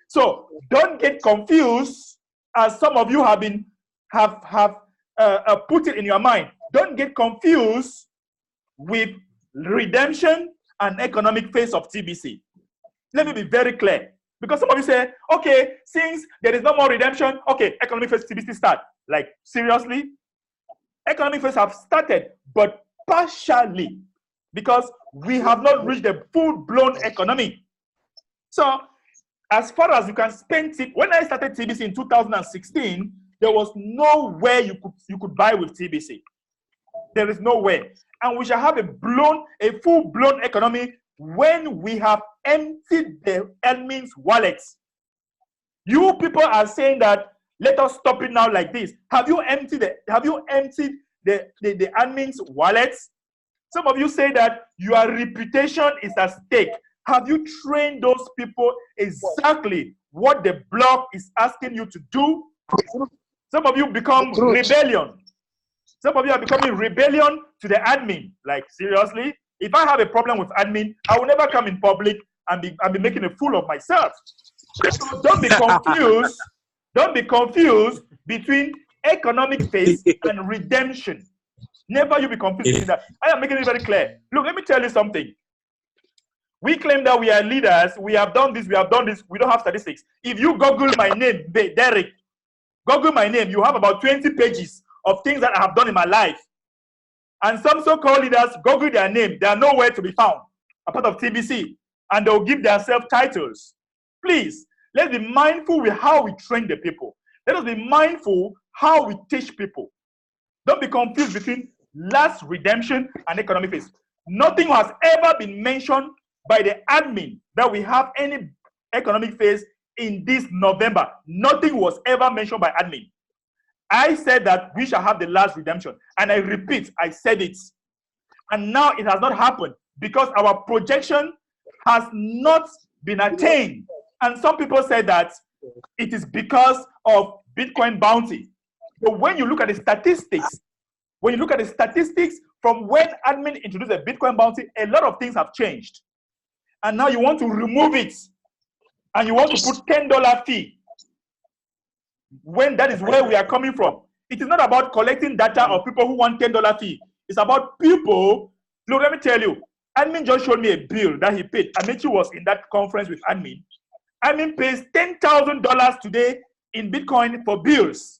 So don't get confused, as some of you have put it in your mind. Don't get confused with redemption and economic phase of TBC. Let me be very clear, because some of you say, okay, since there is no more redemption, okay, economic phase TBC start. Like, seriously? Economic phase have started, but partially, because we have not reached the full-blown economy. So as far as you can spend it, when I started TBC in 2016, there was nowhere you could buy with TBC. There is no way. And we shall have a full-blown economy when we have emptied the admin's wallets. You people are saying that, let us stop it now like this. Have you emptied the admin's wallets? Some of you say that your reputation is at stake. Have you trained those people exactly what the block is asking you to do? Some of you become rebellion. Some of you are becoming rebellion to the admin. Like, seriously? If I have a problem with admin, I will never come in public and be making a fool of myself. So don't be confused. Don't be confused between economic phase and redemption. Never you be confused between that. I am making it very clear. Look, let me tell you something. We claim that we are leaders. We have done this. We have done this. We don't have statistics. If you Google my name, Derek, Google my name, you have about 20 pages of things that I have done in my life. And some so-called leaders Google their name. They are nowhere to be found, a part of TBC. And they'll give themselves titles. Please, let's be mindful with how we train the people. Let us be mindful how we teach people. Don't be confused between last redemption and economic phase. Nothing has ever been mentioned by the admin that we have any economic phase in this November. Nothing was ever mentioned by admin. I said that we shall have the last redemption. And I repeat, I said it. And now it has not happened because our projection has not been attained. And some people said that it is because of Bitcoin bounty. But when you look at the statistics, from when admin introduced a Bitcoin bounty, a lot of things have changed. And now you want to remove it. And you want to put $10 fee. When that is where we are coming from. It is not about collecting data of people who want $10 fee. It's about people. Look, let me tell you. Admin just showed me a bill that he paid. Amici was in that conference with admin. Admin pays $10,000 today in Bitcoin for bills.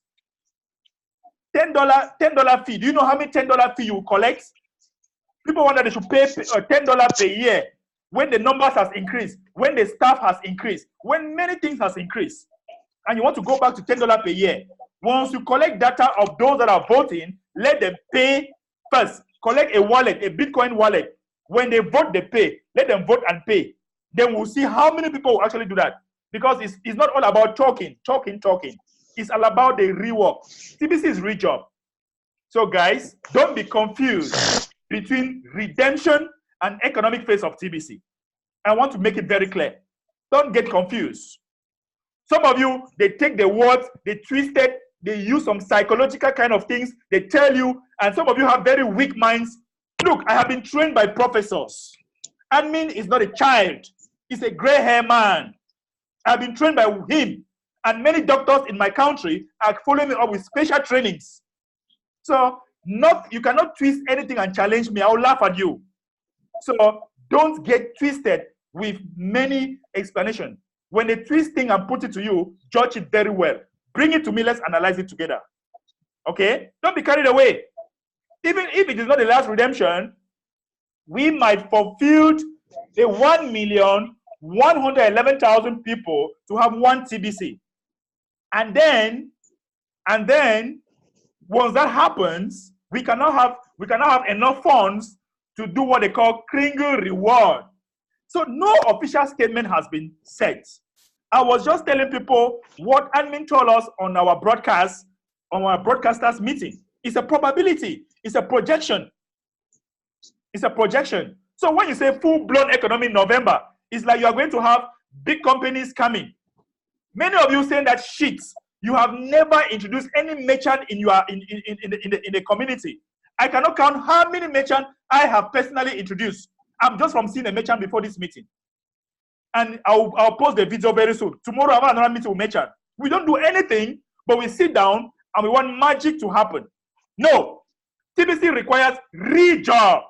$10 fee. Do you know how many $10 fee you collect? People want that they should pay $10 per year when the numbers has increased, when the staff has increased, when many things has increased. And you want to go back to $10 per year. Once you collect data of those that are voting, let them pay first. Collect a wallet, a Bitcoin wallet. When they vote, they pay. Let them vote and pay. Then we'll see how many people will actually do that. Because it's not all about talking. It's all about the real work. TBC is real job. So guys, don't be confused between redemption and economic phase of TBC. I want to make it very clear. Don't get confused. Some of you, they take the words, they twist it, they use some psychological kind of things, they tell you, and some of you have very weak minds. Look, I have been trained by professors. Admin is not a child. He's a gray hair man. I've been trained by him. And many doctors in my country are following me up with special trainings. So you cannot twist anything and challenge me. I will laugh at you. So don't get twisted with many explanations. When they twist thing and put it to you, judge it very well. Bring it to me, let's analyze it together. Okay? Don't be carried away. Even if it is not the last redemption, we might fulfill the 1,111,000 people to have one TBC. And then, once that happens, we cannot have enough funds to do what they call Kringle reward. So no official statement has been set. I was just telling people what admin told us on our broadcast, on our broadcasters meeting. It's a probability. It's a projection. It's a projection. So when you say full-blown economy in November, it's like you are going to have big companies coming. Many of you saying that shit. You have never introduced any merchant in the community. I cannot count how many merchants I have personally introduced. I'm just from seeing a merchant before this meeting. And I'll post the video very soon. Tomorrow I have another meeting with merchant. We don't do anything, but we sit down and we want magic to happen. No. TBC requires real job.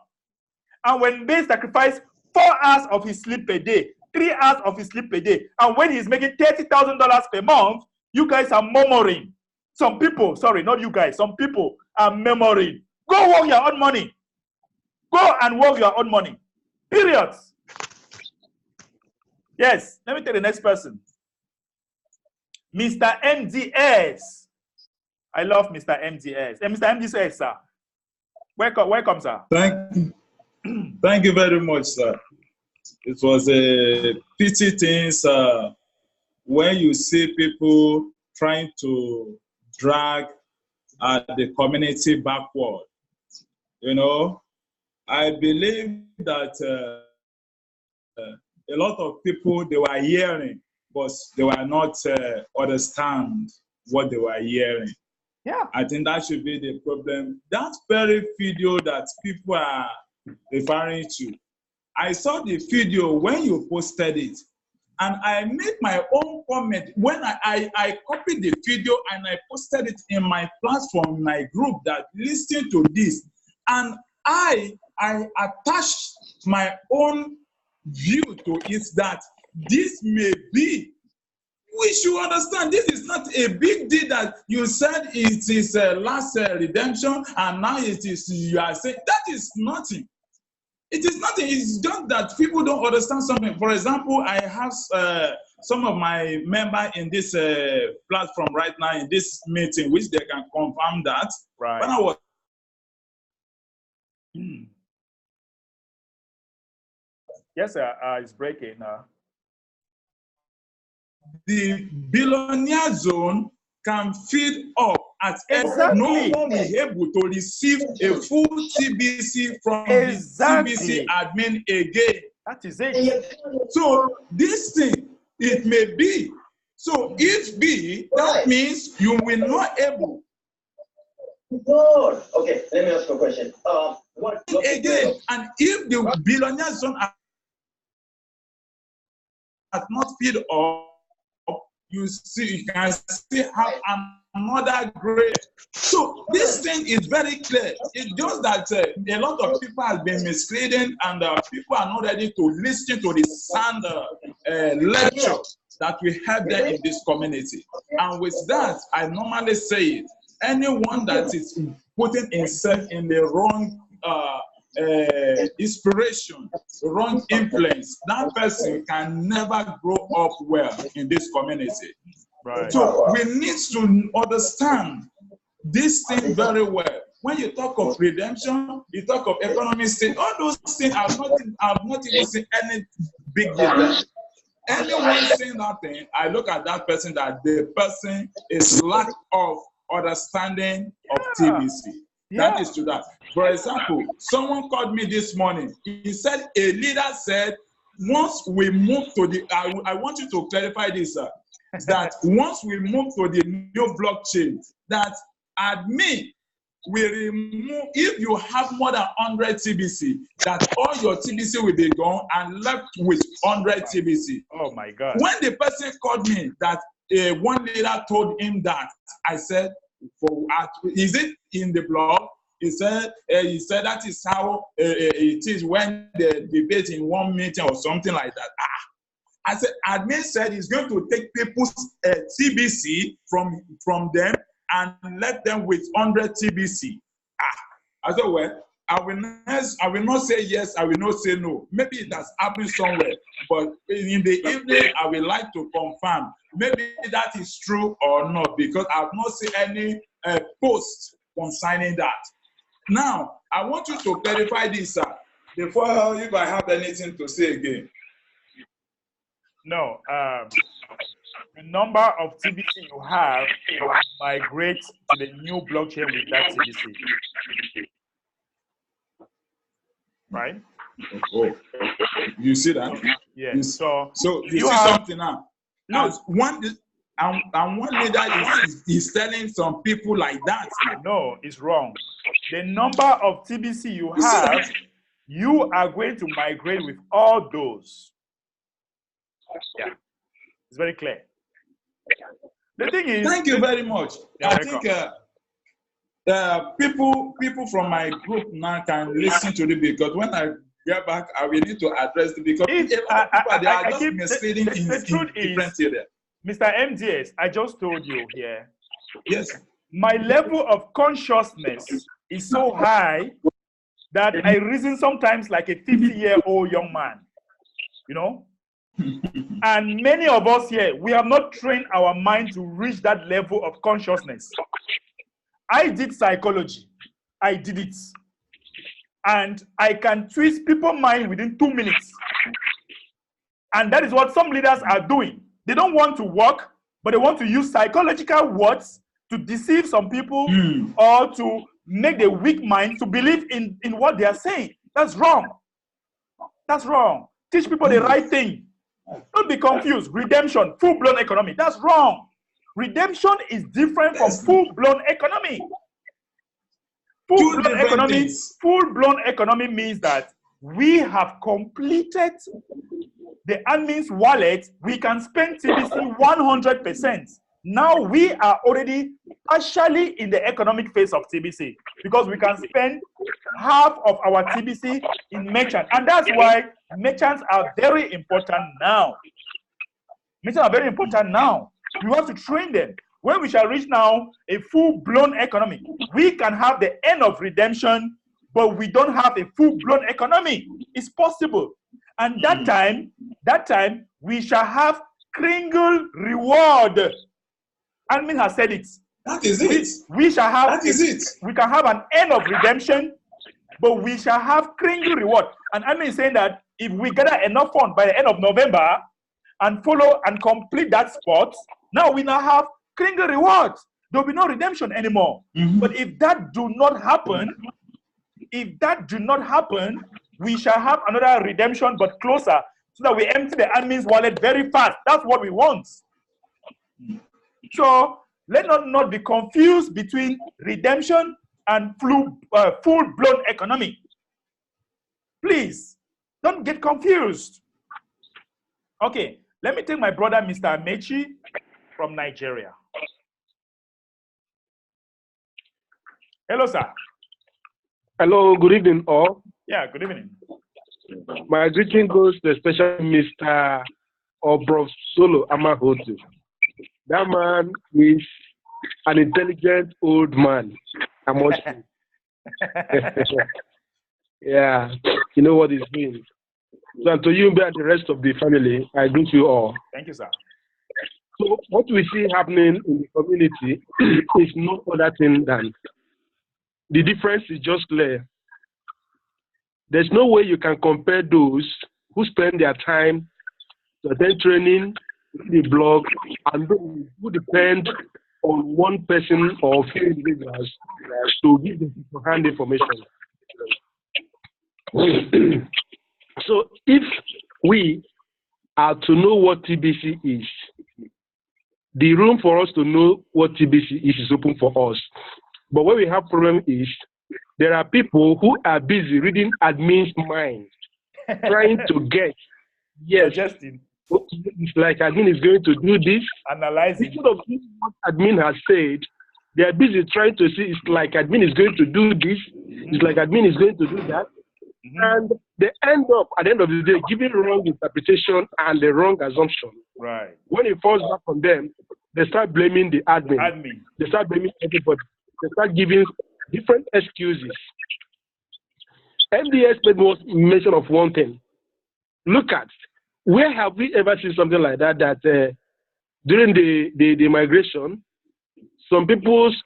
And when they sacrifice 4 hours of his sleep per day, 3 hours of his sleep per day, and when he's making $30,000 per month, you guys are murmuring. Some people, sorry, not you guys, some people are murmuring. Go work your own money. Go and work your own money. Period. Yes, let me take the next person. Mr. MDS. I love Mr. MDS. Mr. MDS, sir. Welcome, sir. Thank you very much, sir. It was a pity thing, sir, when you see people trying to drag the community backward. You know, I believe that a lot of people, they were hearing, but they were not understand what they were hearing. Yeah. I think that should be the problem. That very video that people are referring to. I saw the video when you posted it, and I made my own comment when I copied the video and I posted it in my platform, my group, that listen to this. And I attached my own view to it, that this may be, we should understand, this is not a big deal that you said it is a last redemption and now it is, you are saying, that is nothing. It is nothing. It's just that people don't understand something. For example, I have some of my members in this platform right now, in this meeting, which they can confirm that. Right. When I was yes, sir. It's breaking. The billionaire zone can feed up at Exactly. no one will be able to receive a full TBC from the TBC admin again. That is it. So this thing, it may be. So if be, that means you will not able. Good. Okay, let me ask you a question. What again, and if the billionaire zone has not filled up, you see, you can still have another grade. So this thing is very clear. It's just that a lot of people have been misleading, and people are not ready to listen to the sound lecture that we have there in this community. And with that, I normally say it. Anyone that is putting himself in the wrong inspiration, wrong influence, that person can never grow up well in this community. Right. So we need to understand this thing very well. When you talk of redemption, you talk of economic state, all those things I've not even seen any big deal. Anyone saying nothing, I look at that person, that the person is lack of understanding of TBC. That is to that. For example, someone called me this morning. He said, a leader said, once we move to the, I want you to clarify this, that once we move to the new blockchain, that admin will remove, if you have more than 100 TBC, that all your TBC will be gone and left with 100 TBC. Oh my God. When the person called me that one leader told him that, I said, is it in the blog? He said that is how it is when they debate in one meeting or something like that. I said, admin said he's going to take people's TBC from them and let them with 100 TBC. I said, well, I will not say yes, I will not say no. Maybe it has happened somewhere, but in the evening, I would like to confirm maybe that is true or not, because I have not seen any post concerning that. Now, I want you to clarify this, before if I have anything to say again. No, the number of TBC you have migrate to the new blockchain with that TBC. Right? Oh, you see that? Yeah. So you see something now. No, one leader is telling some people like that. No, it's wrong. The number of TBC you have, you are going to migrate with all those. Yeah, it's very clear. The thing is, thank you very much. I think people from my group now can listen to it, because when I get back, I will need to address it, because they are just misleading in different areas. Mr. MDS, I just told you here. Yes. My level of consciousness is so high that I reason sometimes like a 50-year-old young man, you know? And many of us here, we have not trained our mind to reach that level of consciousness. I did psychology. I did it. And I can twist people's mind within 2 minutes. And that is what some leaders are doing. They don't want to work, but they want to use psychological words to deceive some people or to make the weak mind to believe in what they are saying. That's wrong. That's wrong. Teach people the right thing. Don't be confused. Redemption, full-blown economy. That's wrong. Redemption is different from full-blown economy. Full-blown economy, full-blown economy means that we have completed the admin's wallet. We can spend TBC 100%. Now we are already partially in the economic phase of TBC because we can spend half of our TBC in merchant. And that's why merchants are very important now. Merchants are very important now. We have to train them. When we shall reach now a full-blown economy, we can have the end of redemption, but we don't have a full-blown economy. It's possible. And that time, we shall have Kringle reward. Admin has said it. That is it. We shall have. That is it. We can have an end of redemption, but we shall have Kringle reward. And Admin is saying that if we gather enough funds by the end of November and follow and complete that spot, now we now have Kringle rewards. There will be no redemption anymore. But if that do not happen, we shall have another redemption, but closer, so that we empty the admin's wallet very fast. That's what we want. So let us not be confused between redemption and full-blown economy. Please, don't get confused. Okay, let me take my brother, Mr. Amechi, from Nigeria. Hello, sir. Hello, good evening, all. Yeah, good evening. My greeting goes to special Mr. Obrof Solo Amahotu. That man is an intelligent old man. I must say. Yeah, you know what it means. So, and to you and the rest of the family, I greet you all. Thank you, sir. So, what we see happening in the community is no other thing than the difference is just clear. There's no way you can compare those who spend their time to attend training, the blog, and those who depend on one person or few individuals to give them hand information. So if we are to know what TBC is, the room for us to know what TBC is open for us. But where we have problem is there are people who are busy reading admin's mind, trying to get, yes, Justin. It's like admin is going to do this. Analyzing. Instead of doing what admin has said, they are busy trying to see it's like admin is going to do this, it's like admin is going to do that. And they end up, at the end of the day, giving wrong interpretation and the wrong assumption. Right. When it falls back on them, they start blaming the admin. They start blaming everybody. They start giving different excuses. MDS made mention of one thing. Look at, where have we ever seen something like that, that during the migration, some people's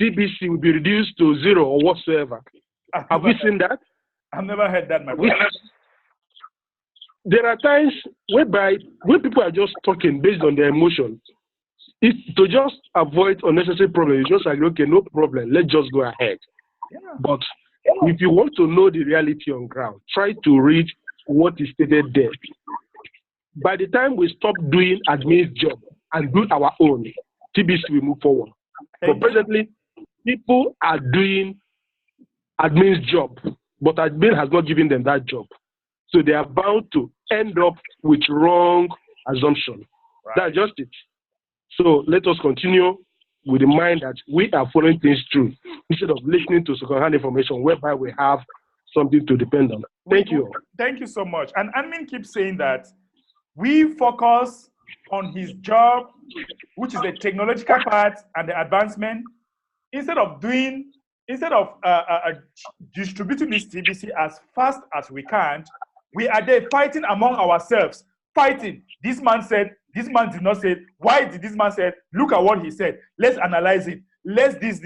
TBC will be reduced to 0 or whatsoever? Have we seen that? I've never heard that, my brother. There are times whereby when people are just talking based on their emotions, it's to just avoid unnecessary problems. It's just like, okay, no problem, let's just go ahead. Yeah. But if you want to know the reality on ground, try to read what is stated there. By the time we stop doing admin's job and do our own, TBC will move forward. But presently, people are doing admin's job, but admin has not given them that job. So they are bound to end up with wrong assumption. Right. That's just it. So let us continue with the mind that we are following things through instead of listening to second-hand information whereby we have something to depend on. Thank you. Thank you so much. And admin keeps saying that we focus on his job, which is the technological part and the advancement, instead of distributing this TBC as fast as we can. We are there fighting among ourselves, fighting. This man said, this man did not say, why did this man say, look at what he said, let's analyze it, let's this.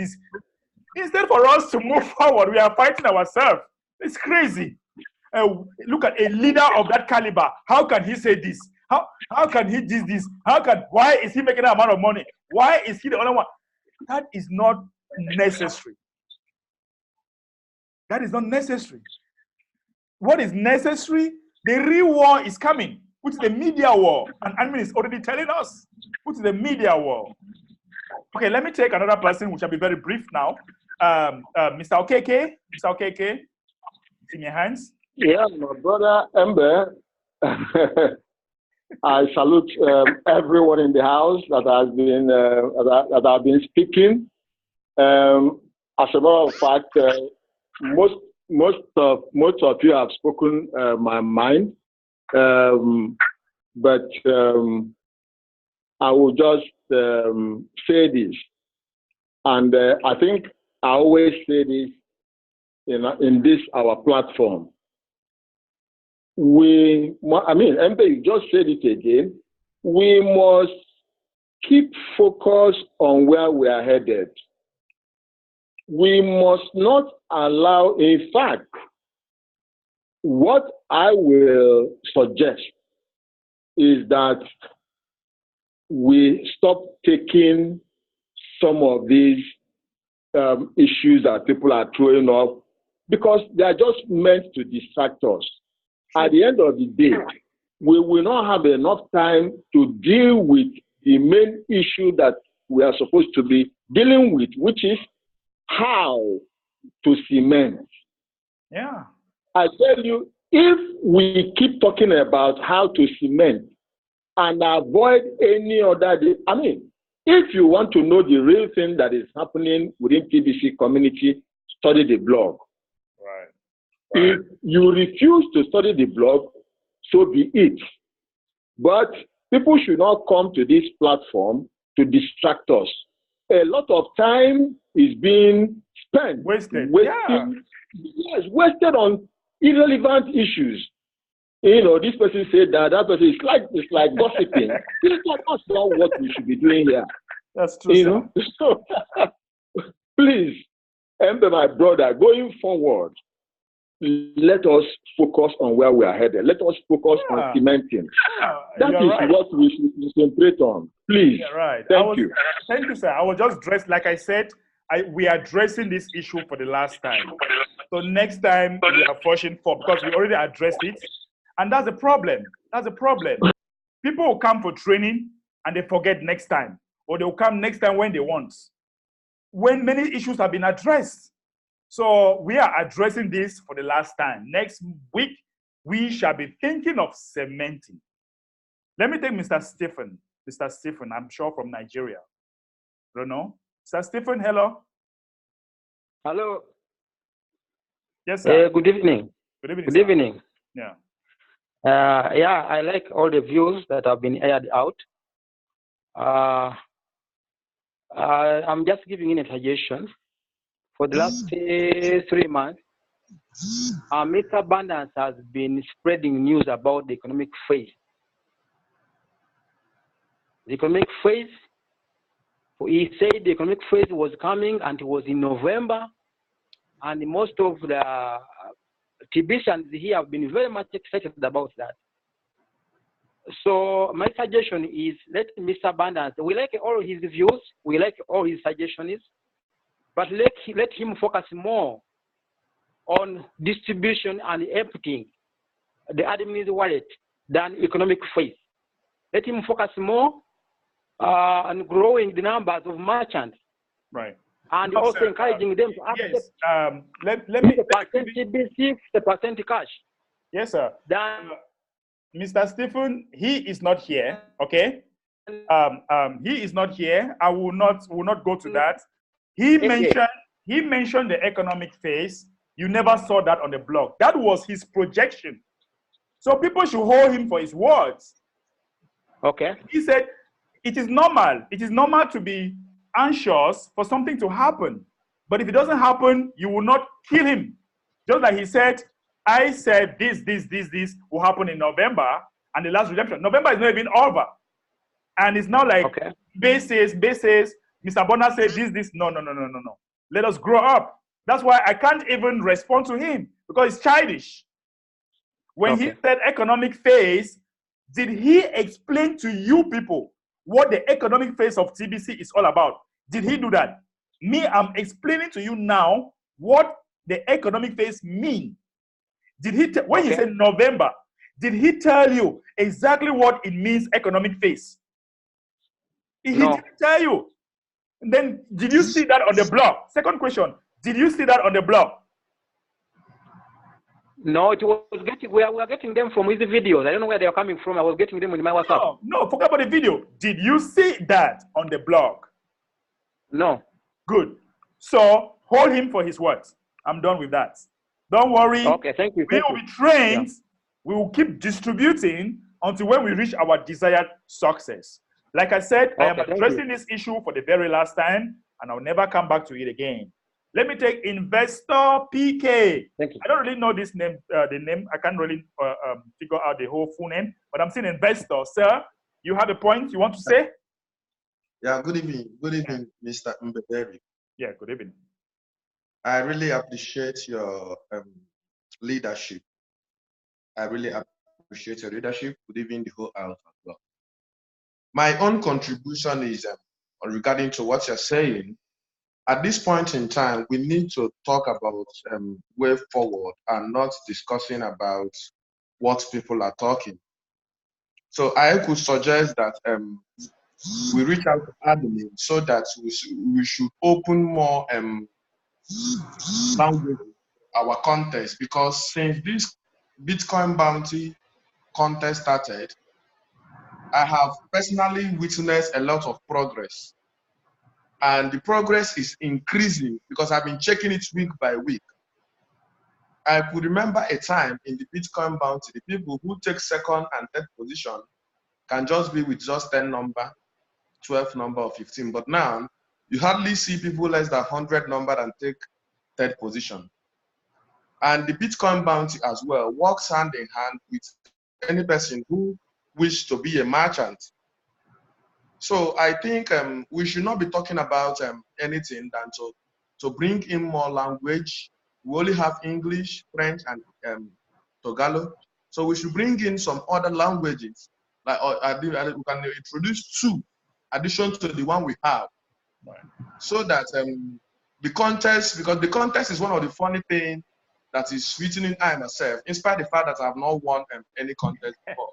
Instead for us to move forward, we are fighting ourselves. It's crazy. Look at a leader of that caliber. How can he say this? How can he do this? Why is he making that amount of money? Why is he the only one? That is not necessary. That is not necessary. What is necessary? The real war is coming, which is the media war. And admin is already telling us, which is the media war. Okay, let me take another person, which will be very brief now. Mr. Okeke, Mr. Okeke, it's in your hands. Yeah, my brother Ember. I salute everyone in the house that has been that have been speaking. As a matter of fact, most of you have spoken my mind, but I will just say this, and I think I always say this in this our platform. Embe, you just said it again. We must keep focus on where we are headed. We must not allow, in fact, what I will suggest is that we stop taking some of these issues that people are throwing up because they are just meant to distract us. At the end of the day, we will not have enough time to deal with the main issue that we are supposed to be dealing with, which is how to cement. Yeah. I tell you, if we keep talking about how to cement and avoid any other, if you want to know the real thing that is happening within TBC community, study the blog. Right. If you refuse to study the blog, so be it. But people should not come to this platform to distract us. A lot of time is being spent wasted on irrelevant issues. This person said that person is like gossiping. That's not what we should be doing here. That's true. So please, Ember, my brother, going forward, let us focus on where we are headed. Let us focus on cementing. That is what we should concentrate on. Please. Yeah, right. Thank you. Thank you, sir. I was just dressed, like I said, we are addressing this issue for the last time. So next time we are pushing for, because we already addressed it. And that's a problem. That's a problem. People will come for training and they forget next time. Or they'll come next time when they want. When many issues have been addressed. So we are addressing this for the last time. Next week, we shall be thinking of cementing. Let me take Mr. Stephen. Mr. Stephen, I'm sure from Nigeria. I don't know. Mr. Stephen, hello. Hello. Yes, sir. Good evening. Good evening. Good sir. evening. Yeah. I like all the views that have been aired out. I'm just giving in a suggestion. For the last 3 months, Mr. Abundance has been spreading news about the economic phase. The economic phase, he said the economic phase was coming and it was in November, and most of the TBCians here have been very much excited about that. So my suggestion is let Mr. Abundance, we like all his views, we like all his suggestions, but let him focus more on distribution and emptying the admin's wallet than economic phase. Let him focus more on growing the numbers of merchants. Right. And also encouraging them to accept let me TBC, the percent cash. Yes, sir. Then Mr. Stephen, he is not here, okay? He is not here. I will not go to that. He mentioned the economic phase. You never saw that on the blog. That was his projection. So people should hold him for his words. Okay. He said, it is normal. It is normal to be anxious for something to happen. But if it doesn't happen, you will not kill him. Just like he said, I said this will happen in November, and the last redemption. November is not even over. And it's now like, basis, Mr. Bonner said this. No. Let us grow up. That's why I can't even respond to him, because it's childish. When he said economic phase, did he explain to you people what the economic phase of TBC is all about? Did he do that? Me, I'm explaining to you now what the economic phase means. Did he, when he said November, did he tell you exactly what it means, economic phase? He didn't tell you. And then, did you see that on the blog? Second question, Did you see that on the blog? No, it was getting. We are getting them from his videos. I don't know where they are coming from. I was getting them in my WhatsApp. No, forget about the video. Did you see that on the blog? No. Good. So hold him for his words. I'm done with that. Don't worry. Okay, thank you. We will be trained. Yeah. We will keep distributing until when we reach our desired success. Like I said, I am addressing this issue for the very last time, and I'll never come back to it again. Let me take Investor PK. Thank you. I don't really know this name, the name. I can't really figure out the whole full name, but I'm seeing Investor. Sir, you have a point you want to say? Yeah, good evening. Good evening, Mr. Mbehderick. Yeah, good evening. I really appreciate your leadership. I really appreciate your leadership. Good evening, the whole house as well. My own contribution is regarding to what you're saying. At this point in time, we need to talk about way forward and not discussing about what people are talking. So I could suggest that we reach out to admin so that we should open more language our contest, because since this Bitcoin bounty contest started, I have personally witnessed a lot of progress. And the progress is increasing because I've been checking it week by week. I could remember a time in the Bitcoin bounty, the people who take second and third position can just be with just 10 number, 12 number, or 15. But now, you hardly see people less than 100 number and take third position. And the Bitcoin bounty as well works hand in hand with any person who wishes to be a merchant. So I think we should not be talking about anything than to bring in more language. We only have English, French, and Tagalog. So we should bring in some other languages. Like we can introduce 2 addition to the one we have. Right. So that the contest, because the contest is one of the funny things that is sweetening I myself, in spite of the fact that I have not won any contest before.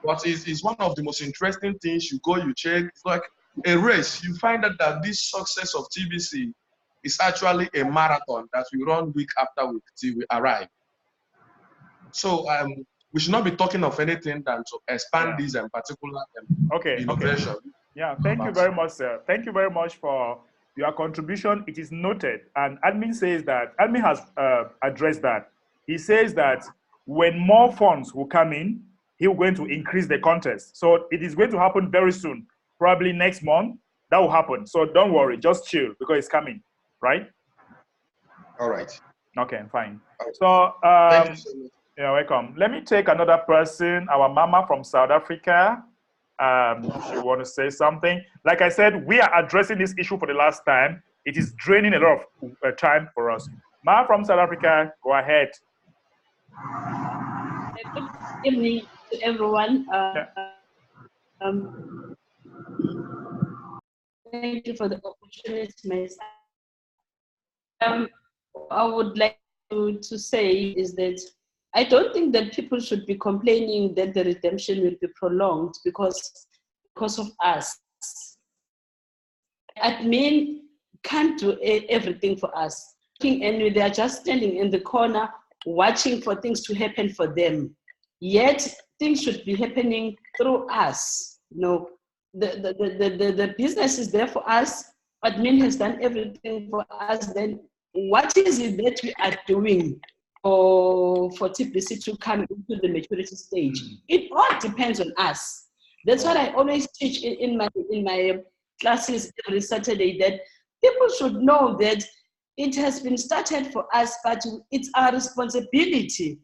But it's one of the most interesting things. You go, you check. It's like a race. You find out that this success of TBC is actually a marathon that we run week after week till we arrive. So we should not be talking of anything than to expand this particular innovation. Okay. Yeah, thank you very much, sir. Thank you very much for your contribution. It is noted. And admin says that, admin has addressed that. He says that when more funds will come in, he's going to increase the contest. So it is going to happen very soon, probably next month. That will happen. So don't worry, just chill because it's coming, right? All right. Okay, fine. So thank you so much. You're welcome. Let me take another person, our mama from South Africa. She want to say something. Like I said, we are addressing this issue for the last time. It is draining a lot of time for us. Mama from South Africa, go ahead. Good evening to everyone. Thank you for the opportunity. I would like to say is that I don't think that people should be complaining that the redemption will be prolonged because of us. Admin can't do everything for us. And they are just standing in the corner watching for things to happen for them. Yet things should be happening through us. You know, the business is there for us. Admin has done everything for us. Then what is it that we are doing for TBC to come into the maturity stage? It all depends on us. That's what I always teach in my classes every Saturday, that people should know that it has been started for us, but it's our responsibility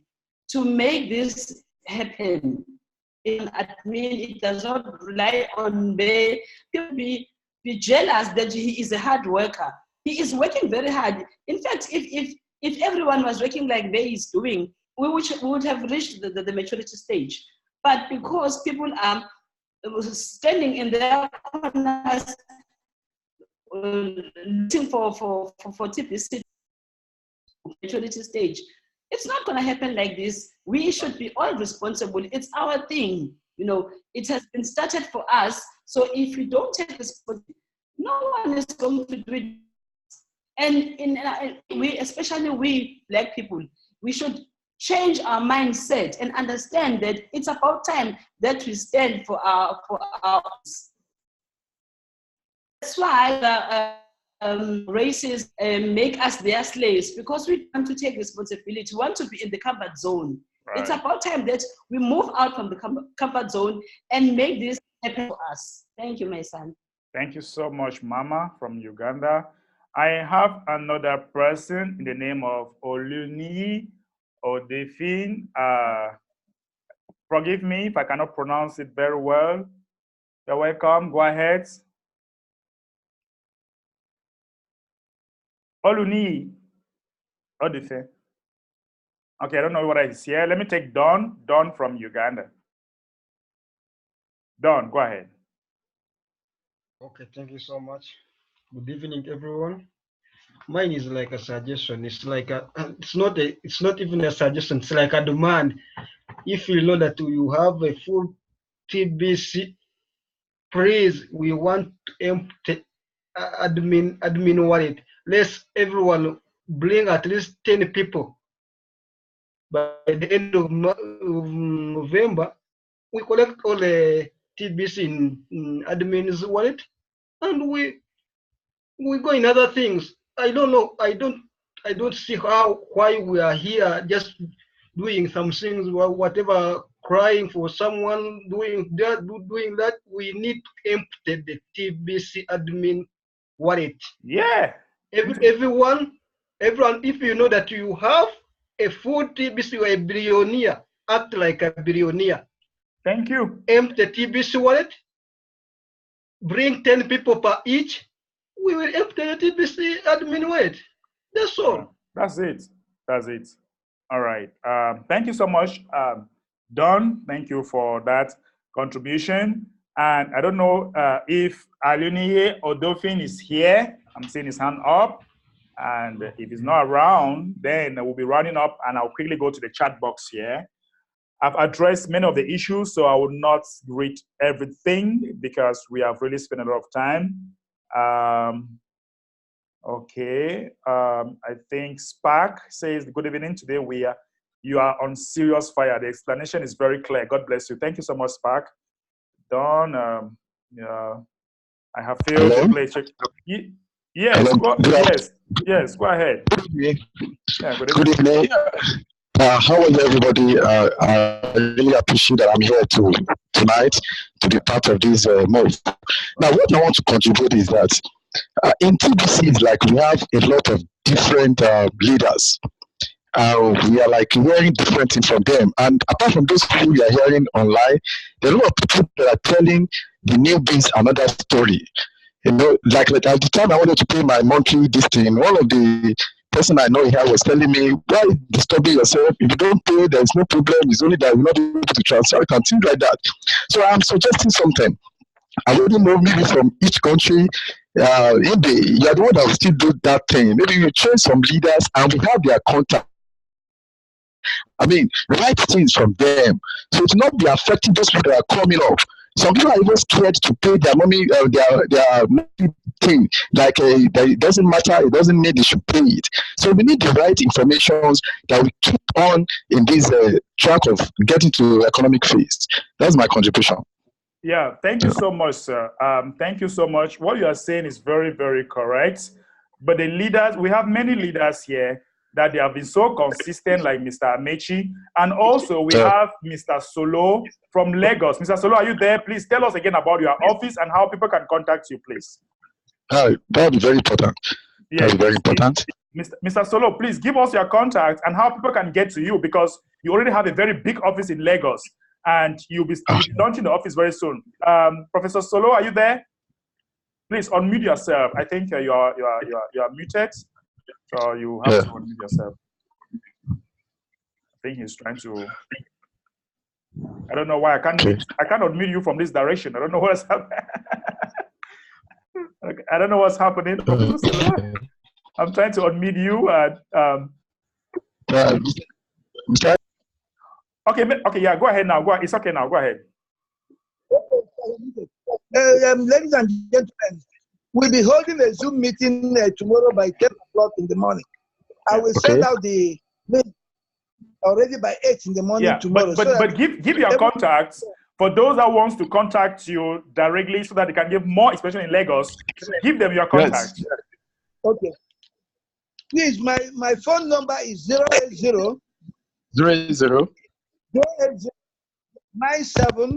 to make this happen. Admin, it does not rely on me. People be jealous that he is a hard worker. He is working very hard. In fact, if everyone was working like they is doing, we would have reached the maturity stage. But because people are standing in their corners, looking for TBC maturity stage, it's not going to happen like this. We should be all responsible. It's our thing. You know, it has been started for us. So if we don't take responsibility, no one is going to do it. And especially we Black people, we should change our mindset and understand that it's about time that we stand for our. That's why races make us their slaves, because we want to take responsibility, we want to be in the comfort zone. Right. It's about time that we move out from the comfort zone and make this happen for us. Thank you, my son. Thank you so much, Mama from Uganda. I have another person in the name of Oluni Odefin. Forgive me if I cannot pronounce it very well. You're welcome. Go ahead. Oluni Odefin. Okay, I don't know what I see here. Let me take Don from Uganda. Don, go ahead. Okay, thank you so much. Good evening, everyone. Mine is like a suggestion. It's like it's not even a suggestion. It's like a demand. If you know that you have a full TBC, please, we want to empty admin wallet. Let's everyone bring at least 10 people. By the end of November, we collect all the TBC in admin's wallet, and we go in other things. I don't know. I don't see why we are here just doing some things, whatever, crying for someone, doing that. We need to empty the TBC admin wallet. Yeah. Everyone, if you know that you have a full TBC, you are a billionaire, act like a billionaire. Thank you. Empty TBC wallet, bring 10 people per each. We will empty the TBC admin wallet. That's all. That's it. That's it. All right. Thank you so much, Don. Thank you for that contribution. And I don't know if Aluniye Odofin is here. I'm seeing his hand up. And if he's not around, then we'll be running up, and I'll quickly go to the chat box here. I've addressed many of the issues, so I will not read everything because we have really spent a lot of time. Okay, I think Spark says, good evening. Today you are on serious fire. The explanation is very clear. God bless you. Thank you so much, Spark. Don, I have failed to play check. Yes, yes, go ahead. Good evening. How is everybody? I really appreciate that I'm here tonight to be part of this move. Now, what I want to contribute is that in TBC, like, we have a lot of different leaders. We are like hearing different things from them. And apart from those people we are hearing online, there are a lot of people that are telling the newbies another story. You know, like at the time I wanted to pay my monthly this thing, one of the person I know here was telling me, why disturbing yourself? If you don't pay, there's no problem. It's only that you're not able to transfer it and things like that. So I'm suggesting something. I wouldn't know, maybe from each country, you're the one that will still do that thing. Maybe you train some leaders and we have their contact. I mean, write things from them. So it will not be affecting those people that are coming up. Some people are even scared to pay their money, their money thing. Like, it doesn't matter, it doesn't mean they should pay it. So we need the right information that we keep on in this track of getting to economic phase. That's my contribution. Yeah, thank you so much, sir. Thank you so much. What you are saying is very, very correct. But the leaders, we have many leaders here that they have been so consistent, like Mr. Amechi. And also we have Mr. Solo from Lagos. Mr. Solo, are you there? Please tell us again about your office and how people can contact you, please. That would be very important. Yes, that would be very important. Mr. Solo, please give us your contact and how people can get to you, because you already have a very big office in Lagos and you'll be launching the office very soon. Professor Solo, are you there? Please unmute yourself. I think you are muted. So you have to unmute yourself. I think he's trying to. I don't know why I can't unmute you from this direction. I don't know what's happening. I don't know what's happening. I'm trying to unmute you. Okay, yeah, go ahead now. It's okay now. Go ahead. Ladies and gentlemen, we'll be holding a Zoom meeting tomorrow by 10 o'clock. o'clock in the morning. I will send out the link already by 8 in the morning tomorrow. But give your contacts for those that wants to contact you directly so that they can give more, especially in Lagos. Give them your contact. Yes. Okay. Please, my phone number is 080 97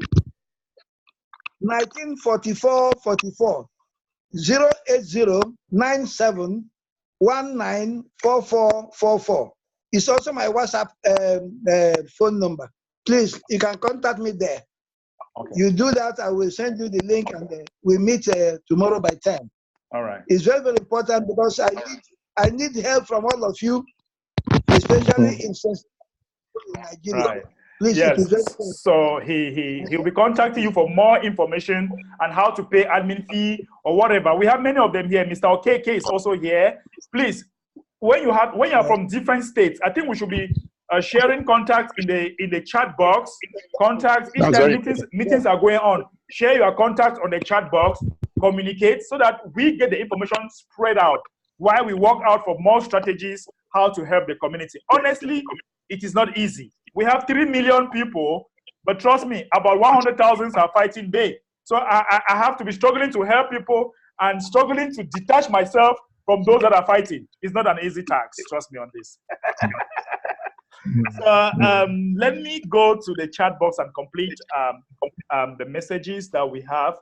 1944 44 080 97 194444. It's also my WhatsApp phone number. Please, you can contact me there. Okay. You do that, I will send you the link, and we meet tomorrow by 10. All right. It's very, very important because I need help from all of you, especially in Nigeria. Right. Please, yes. So he'll be contacting you for more information on how to pay admin fee or whatever. We have many of them here. Mr. OKK is also here. Please, when you are from different states, I think we should be sharing contacts in the chat box. Contacts each time meetings are going on. Share your contacts on the chat box. Communicate so that we get the information spread out while we work out for more strategies how to help the community. Honestly, it is not easy. We have 3 million people, but trust me, about 100,000 are fighting day. So I have to be struggling to help people and struggling to detach myself from those that are fighting. It's not an easy task. Trust me on this. So let me go to the chat box and complete the messages that we have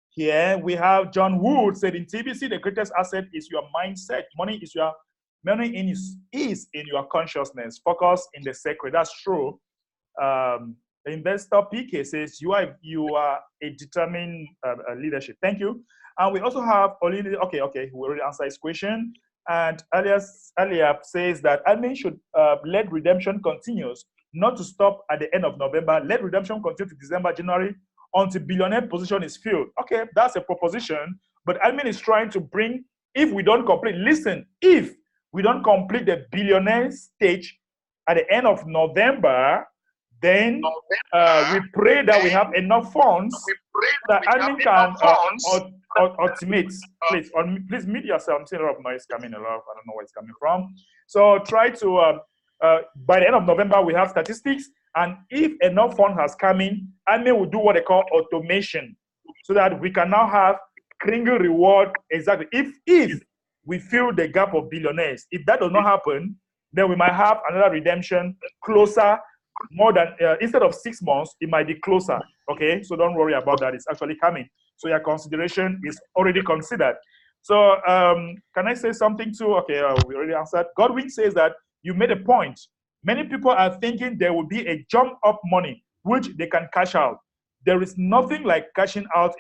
here. We have John Wood said, in TBC, the greatest asset is your mindset. Money is in your consciousness. Focus in the sacred. That's true. The investor PK says you are a determined leadership. Thank you. And we also have Olini. Okay, we already answered his question. And Eliab says that admin should let redemption continues, not to stop at the end of November. Let redemption continue to December, January, until billionaire position is filled. Okay, that's a proposition. But admin is trying to bring, if we don't complete, listen, if we don't complete the billionaire stage at the end of November, then we pray that we have enough funds that admin can ultimate. Please mute yourself. I'm seeing a lot of noise coming. I don't know where it's coming from. So try to, by the end of November, we have statistics. And if enough fund has come in, admin will do what they call automation so that we can now have kringle reward. Exactly. If we fill the gap of billionaires, if that does not happen, then we might have another redemption closer, more than, instead of 6 months, it might be closer. Okay, so don't worry about that. It's actually coming. So your consideration is already considered. So can I say something too? Okay, we already answered. Godwin says that you made a point. Many people are thinking there will be a jump up money, which they can cash out. There is nothing like cashing out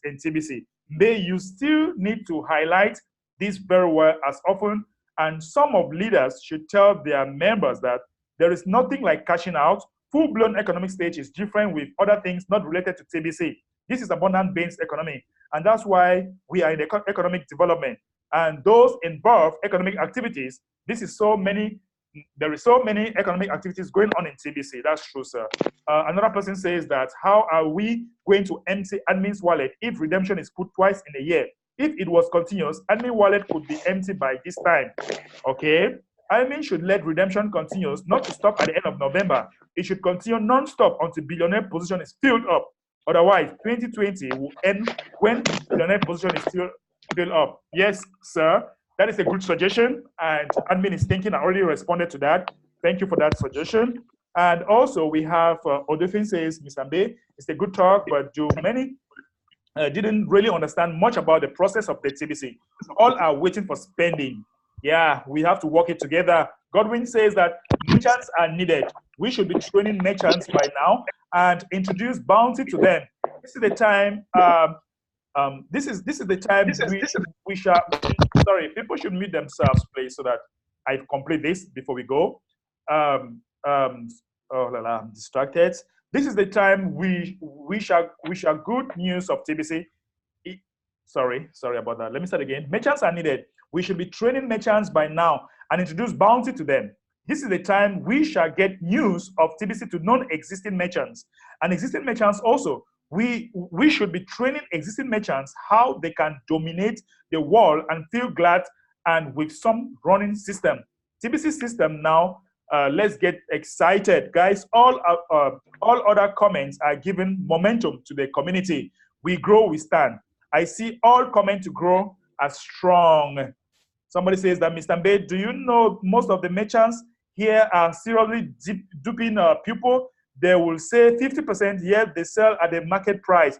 in TBC. You still need to highlight this very well as often, and some of leaders should tell their members that there is nothing like cashing out. Full-blown economic stage is different with other things not related to TBC. This is abundance-based economy, and that's why we are in economic development. And those involved economic activities, there is so many economic activities going on in TBC. That's true, sir. Another person says that, how are we going to empty admin's wallet if redemption is put twice in a year? If it was continuous, admin wallet could be empty by this time. Okay? Admin should let redemption continues, not to stop at the end of November. It should continue non-stop until billionaire position is filled up. Otherwise, 2020 will end when billionaire position is still filled up. Yes, sir. That is a good suggestion, and admin is thinking. I already responded to that. Thank you for that suggestion. And also, we have Odefin says, Mr. Mbe, it's a good talk, but many didn't really understand much about the process of the TBC. All are waiting for spending. Yeah, we have to work it together. Godwin says that merchants are needed. We should be training merchants by now and introduce bounty to them. This is the time. This is the time we shall. Sorry, people should mute themselves, please, so that I complete this before we go. I'm distracted. This is the time we shall good news of TBC. Sorry about that. Let me start again. Merchants are needed. We should be training merchants by now and introduce bounty to them. This is the time we shall get news of TBC to non-existing merchants. And existing merchants also, we should be training existing merchants how they can dominate the world and feel glad and with some running system. TBC system now, let's get excited. Guys, all other comments are giving momentum to the community. We grow, we stand. I see all comments grow as strong. Somebody says that, Mr. Mbe, do you know most of the merchants here are seriously duping people? They will say 50%, yet they sell at the market price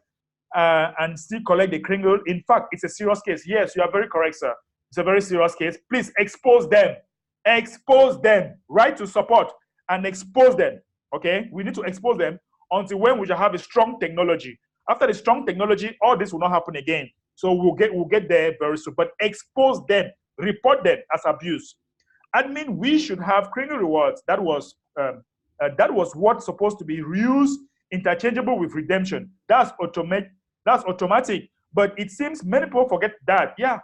and still collect the kringle. In fact, it's a serious case. Yes, you are very correct, sir. It's a very serious case. Please expose them. Expose them. Right to support and expose them. Okay? We need to expose them until when we shall have a strong technology. After the strong technology, all this will not happen again. So we'll get there very soon. But expose them. Report them as abuse. Admin, we should have kringle rewards. That was what's supposed to be reused, interchangeable with redemption. That's automatic. But it seems many people forget that. Yeah,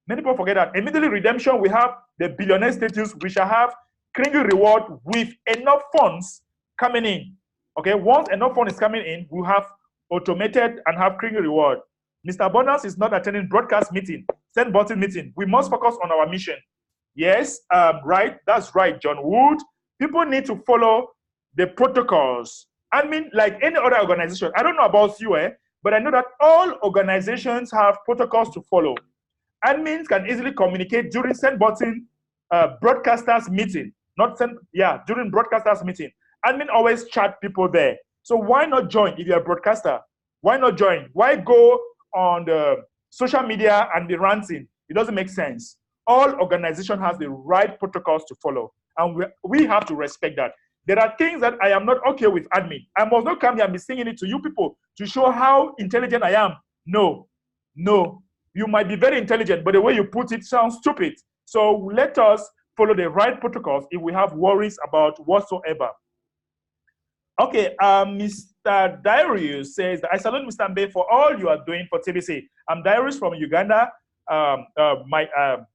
many people forget that. Immediately redemption, we have the billionaire status. We shall have kringle reward with enough funds coming in. Okay, once enough fund is coming in, we'll have automated and have kringle reward. Mr. Abundance is not attending broadcast meeting, send button meeting. We must focus on our mission. Yes, right. That's right, John Wood. People need to follow the protocols. I mean, like any other organization. I don't know about you, but I know that all organizations have protocols to follow. Admins can easily communicate during send button broadcasters meeting. During broadcasters meeting. Admin always chat people there. So why not join if you're a broadcaster? Why not join? Why go on the social media and the ranting? It doesn't make sense. All organization has the right protocols to follow, and we have to respect that. There are things that I am not okay with admin. I must not come here and be singing it to you people to show how intelligent I am. No. You might be very intelligent, but the way you put it sounds stupid. So let us follow the right protocols if we have worries about whatsoever. Okay, Mr. Darius says, I salute Mr. Mbe for all you are doing for TBC. I'm Darius from Uganda. I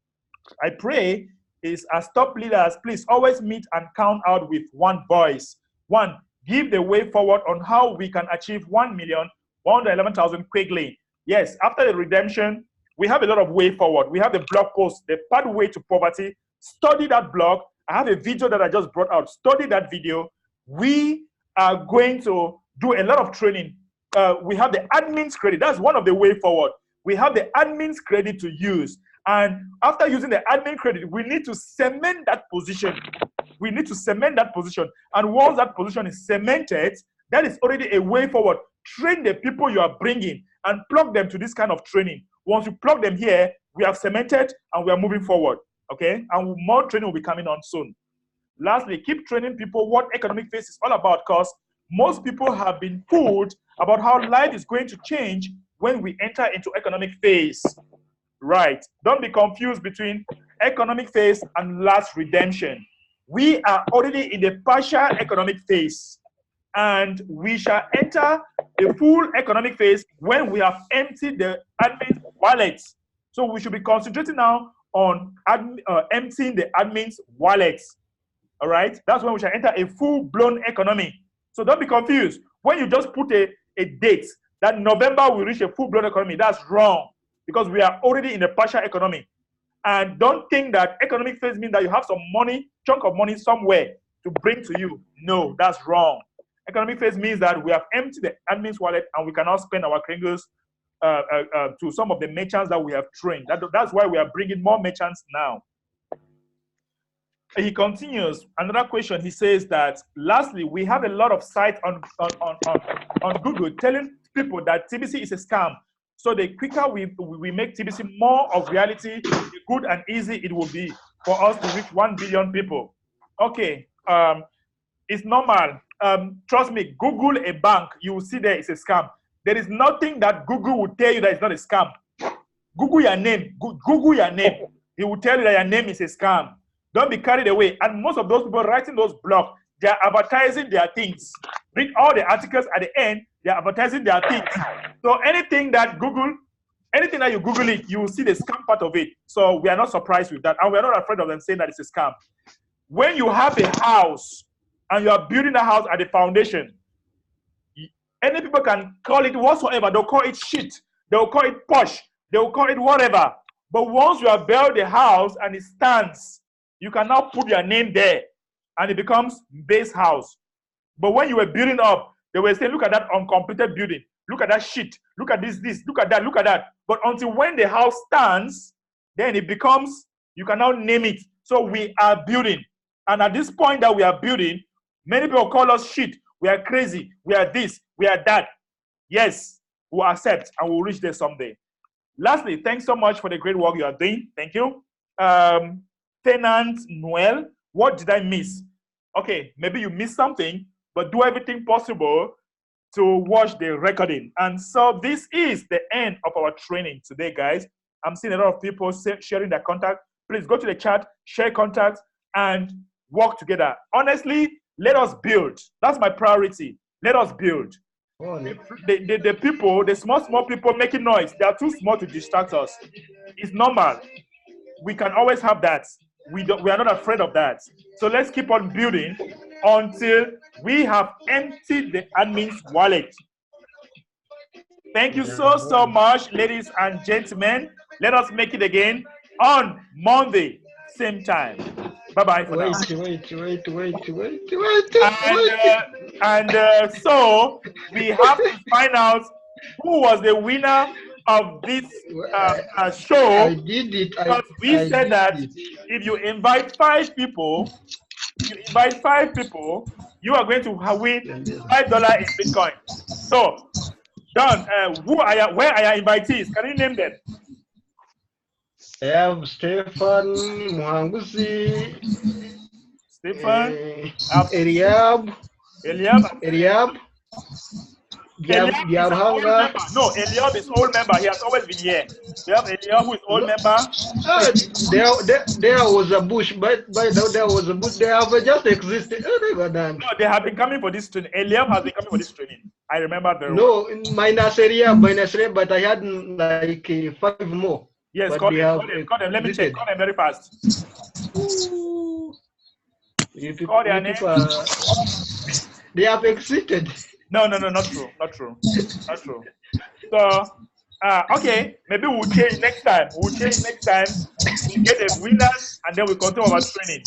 pray is as top leaders, please always meet and count out with one voice. One, give the way forward on how we can achieve 1,111,000 quickly. Yes, after the redemption, we have a lot of way forward. We have the blog post, the pathway to poverty. Study that blog. I have a video that I just brought out. Study that video. We are going to do a lot of training. We have the admin's credit. That's one of the way forward. We have the admin's credit to use. And after using the admin credit, we need to cement that position. We need to cement that position. And once that position is cemented, that is already a way forward. Train the people you are bringing and plug them to this kind of training. Once you plug them here, we have cemented and we are moving forward. Okay? And more training will be coming on soon. Lastly, keep training people what economic phase is all about, because most people have been fooled about how life is going to change when we enter into economic phase. Right. Don't be confused between economic phase and last redemption. We are already in the partial economic phase, and we shall enter the full economic phase when we have emptied the admin wallets. So we should be concentrating now on emptying the admin's wallets. All right. That's when we shall enter a full-blown economy. So don't be confused. When you just put a date that November will reach a full-blown economy, that's wrong. Because we are already in the partial economy. And don't think that economic phase means that you have some money, chunk of money somewhere to bring to you. No, that's wrong. Economic phase means that we have emptied the admin's wallet and we cannot spend our kringles to some of the merchants that we have trained. That's why we are bringing more merchants now. He continues, another question, he says that, lastly, we have a lot of sites on Google telling people that TBC is a scam. So the quicker we make TBC more of reality, the good and easy it will be for us to reach 1 billion people. Okay, it's normal. Trust me, Google a bank, you will see there is a scam. There is nothing that Google will tell you that it's not a scam. Google your name. Google your name. He will tell you that your name is a scam. Don't be carried away. And most of those people writing those blogs, they are advertising their things. Read all the articles at the end, they are advertising their things. So anything that you Google it, you will see the scam part of it. So we are not surprised with that. And we are not afraid of them saying that it's a scam. When you have a house and you are building a house at the foundation, any people can call it whatsoever. They'll call it shit. They'll call it posh. They'll call it whatever. But once you have built the house and it stands, you can now put your name there and it becomes base house. But when you were building up, they were saying, look at that uncompleted building. Look at that shit. Look at this, look at that, look at that. But until when the house stands, then it becomes, you can now name it. So we are building. And at this point that we are building, many people call us shit. We are crazy. We are this. We are that. Yes, we'll accept and we'll reach there someday. Lastly, thanks so much for the great work you are doing. Thank you. Tenant Noel, what did I miss? Okay, maybe you missed something, but do everything possible to watch the recording. And so this is the end of our training today, guys. I'm seeing a lot of people sharing their contact. Please go to the chat, share contacts, and work together. Honestly, let us build. That's my priority. Let us build. The people, the small people making noise, they are too small to distract us. It's normal. We can always have that. We are not afraid of that. So let's keep on building until we have emptied the admin's wallet. Thank you so much, ladies and gentlemen. Let us make it again on Monday, same time. Bye-bye for now. And so we have to find out who was the winner of this show. I did it. Because we said that if you invite 5 people, you are going to win $5 in Bitcoin. So, Don, where are your invitees? Can you name them? I have Stefan Muhangusi, Stefan, Eliab. No, Eliab is old member. He has always been here. We have Eliab who is old member. There was a bush, but there was a bush. They have just existed. No, they have been coming for this training. Eliab has been coming for this training. I remember very well. No, minus area, but I had like 5 more. Yes, call them. Let me check. Call them very fast. Call their name. They have exited. No, not true. So, okay, maybe we'll change next time. We get the winners and then we continue our training.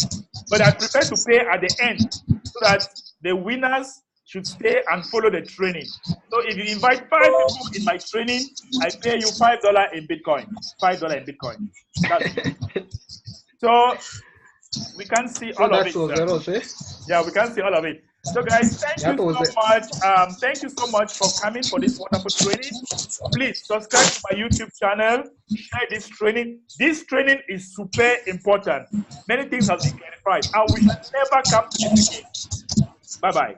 But I prefer to pay at the end so that the winners should stay and follow the training. So if you invite 5 people in my training, I pay you $5 in Bitcoin. $5 in Bitcoin. That's it. So we can see all of it. Yeah, we can see all of it. So guys, thank you so much. Thank you so much for coming for this wonderful training. Please subscribe to my YouTube channel. Share this training. This training is super important. Many things have been clarified, and we should never come to this again. Bye-bye.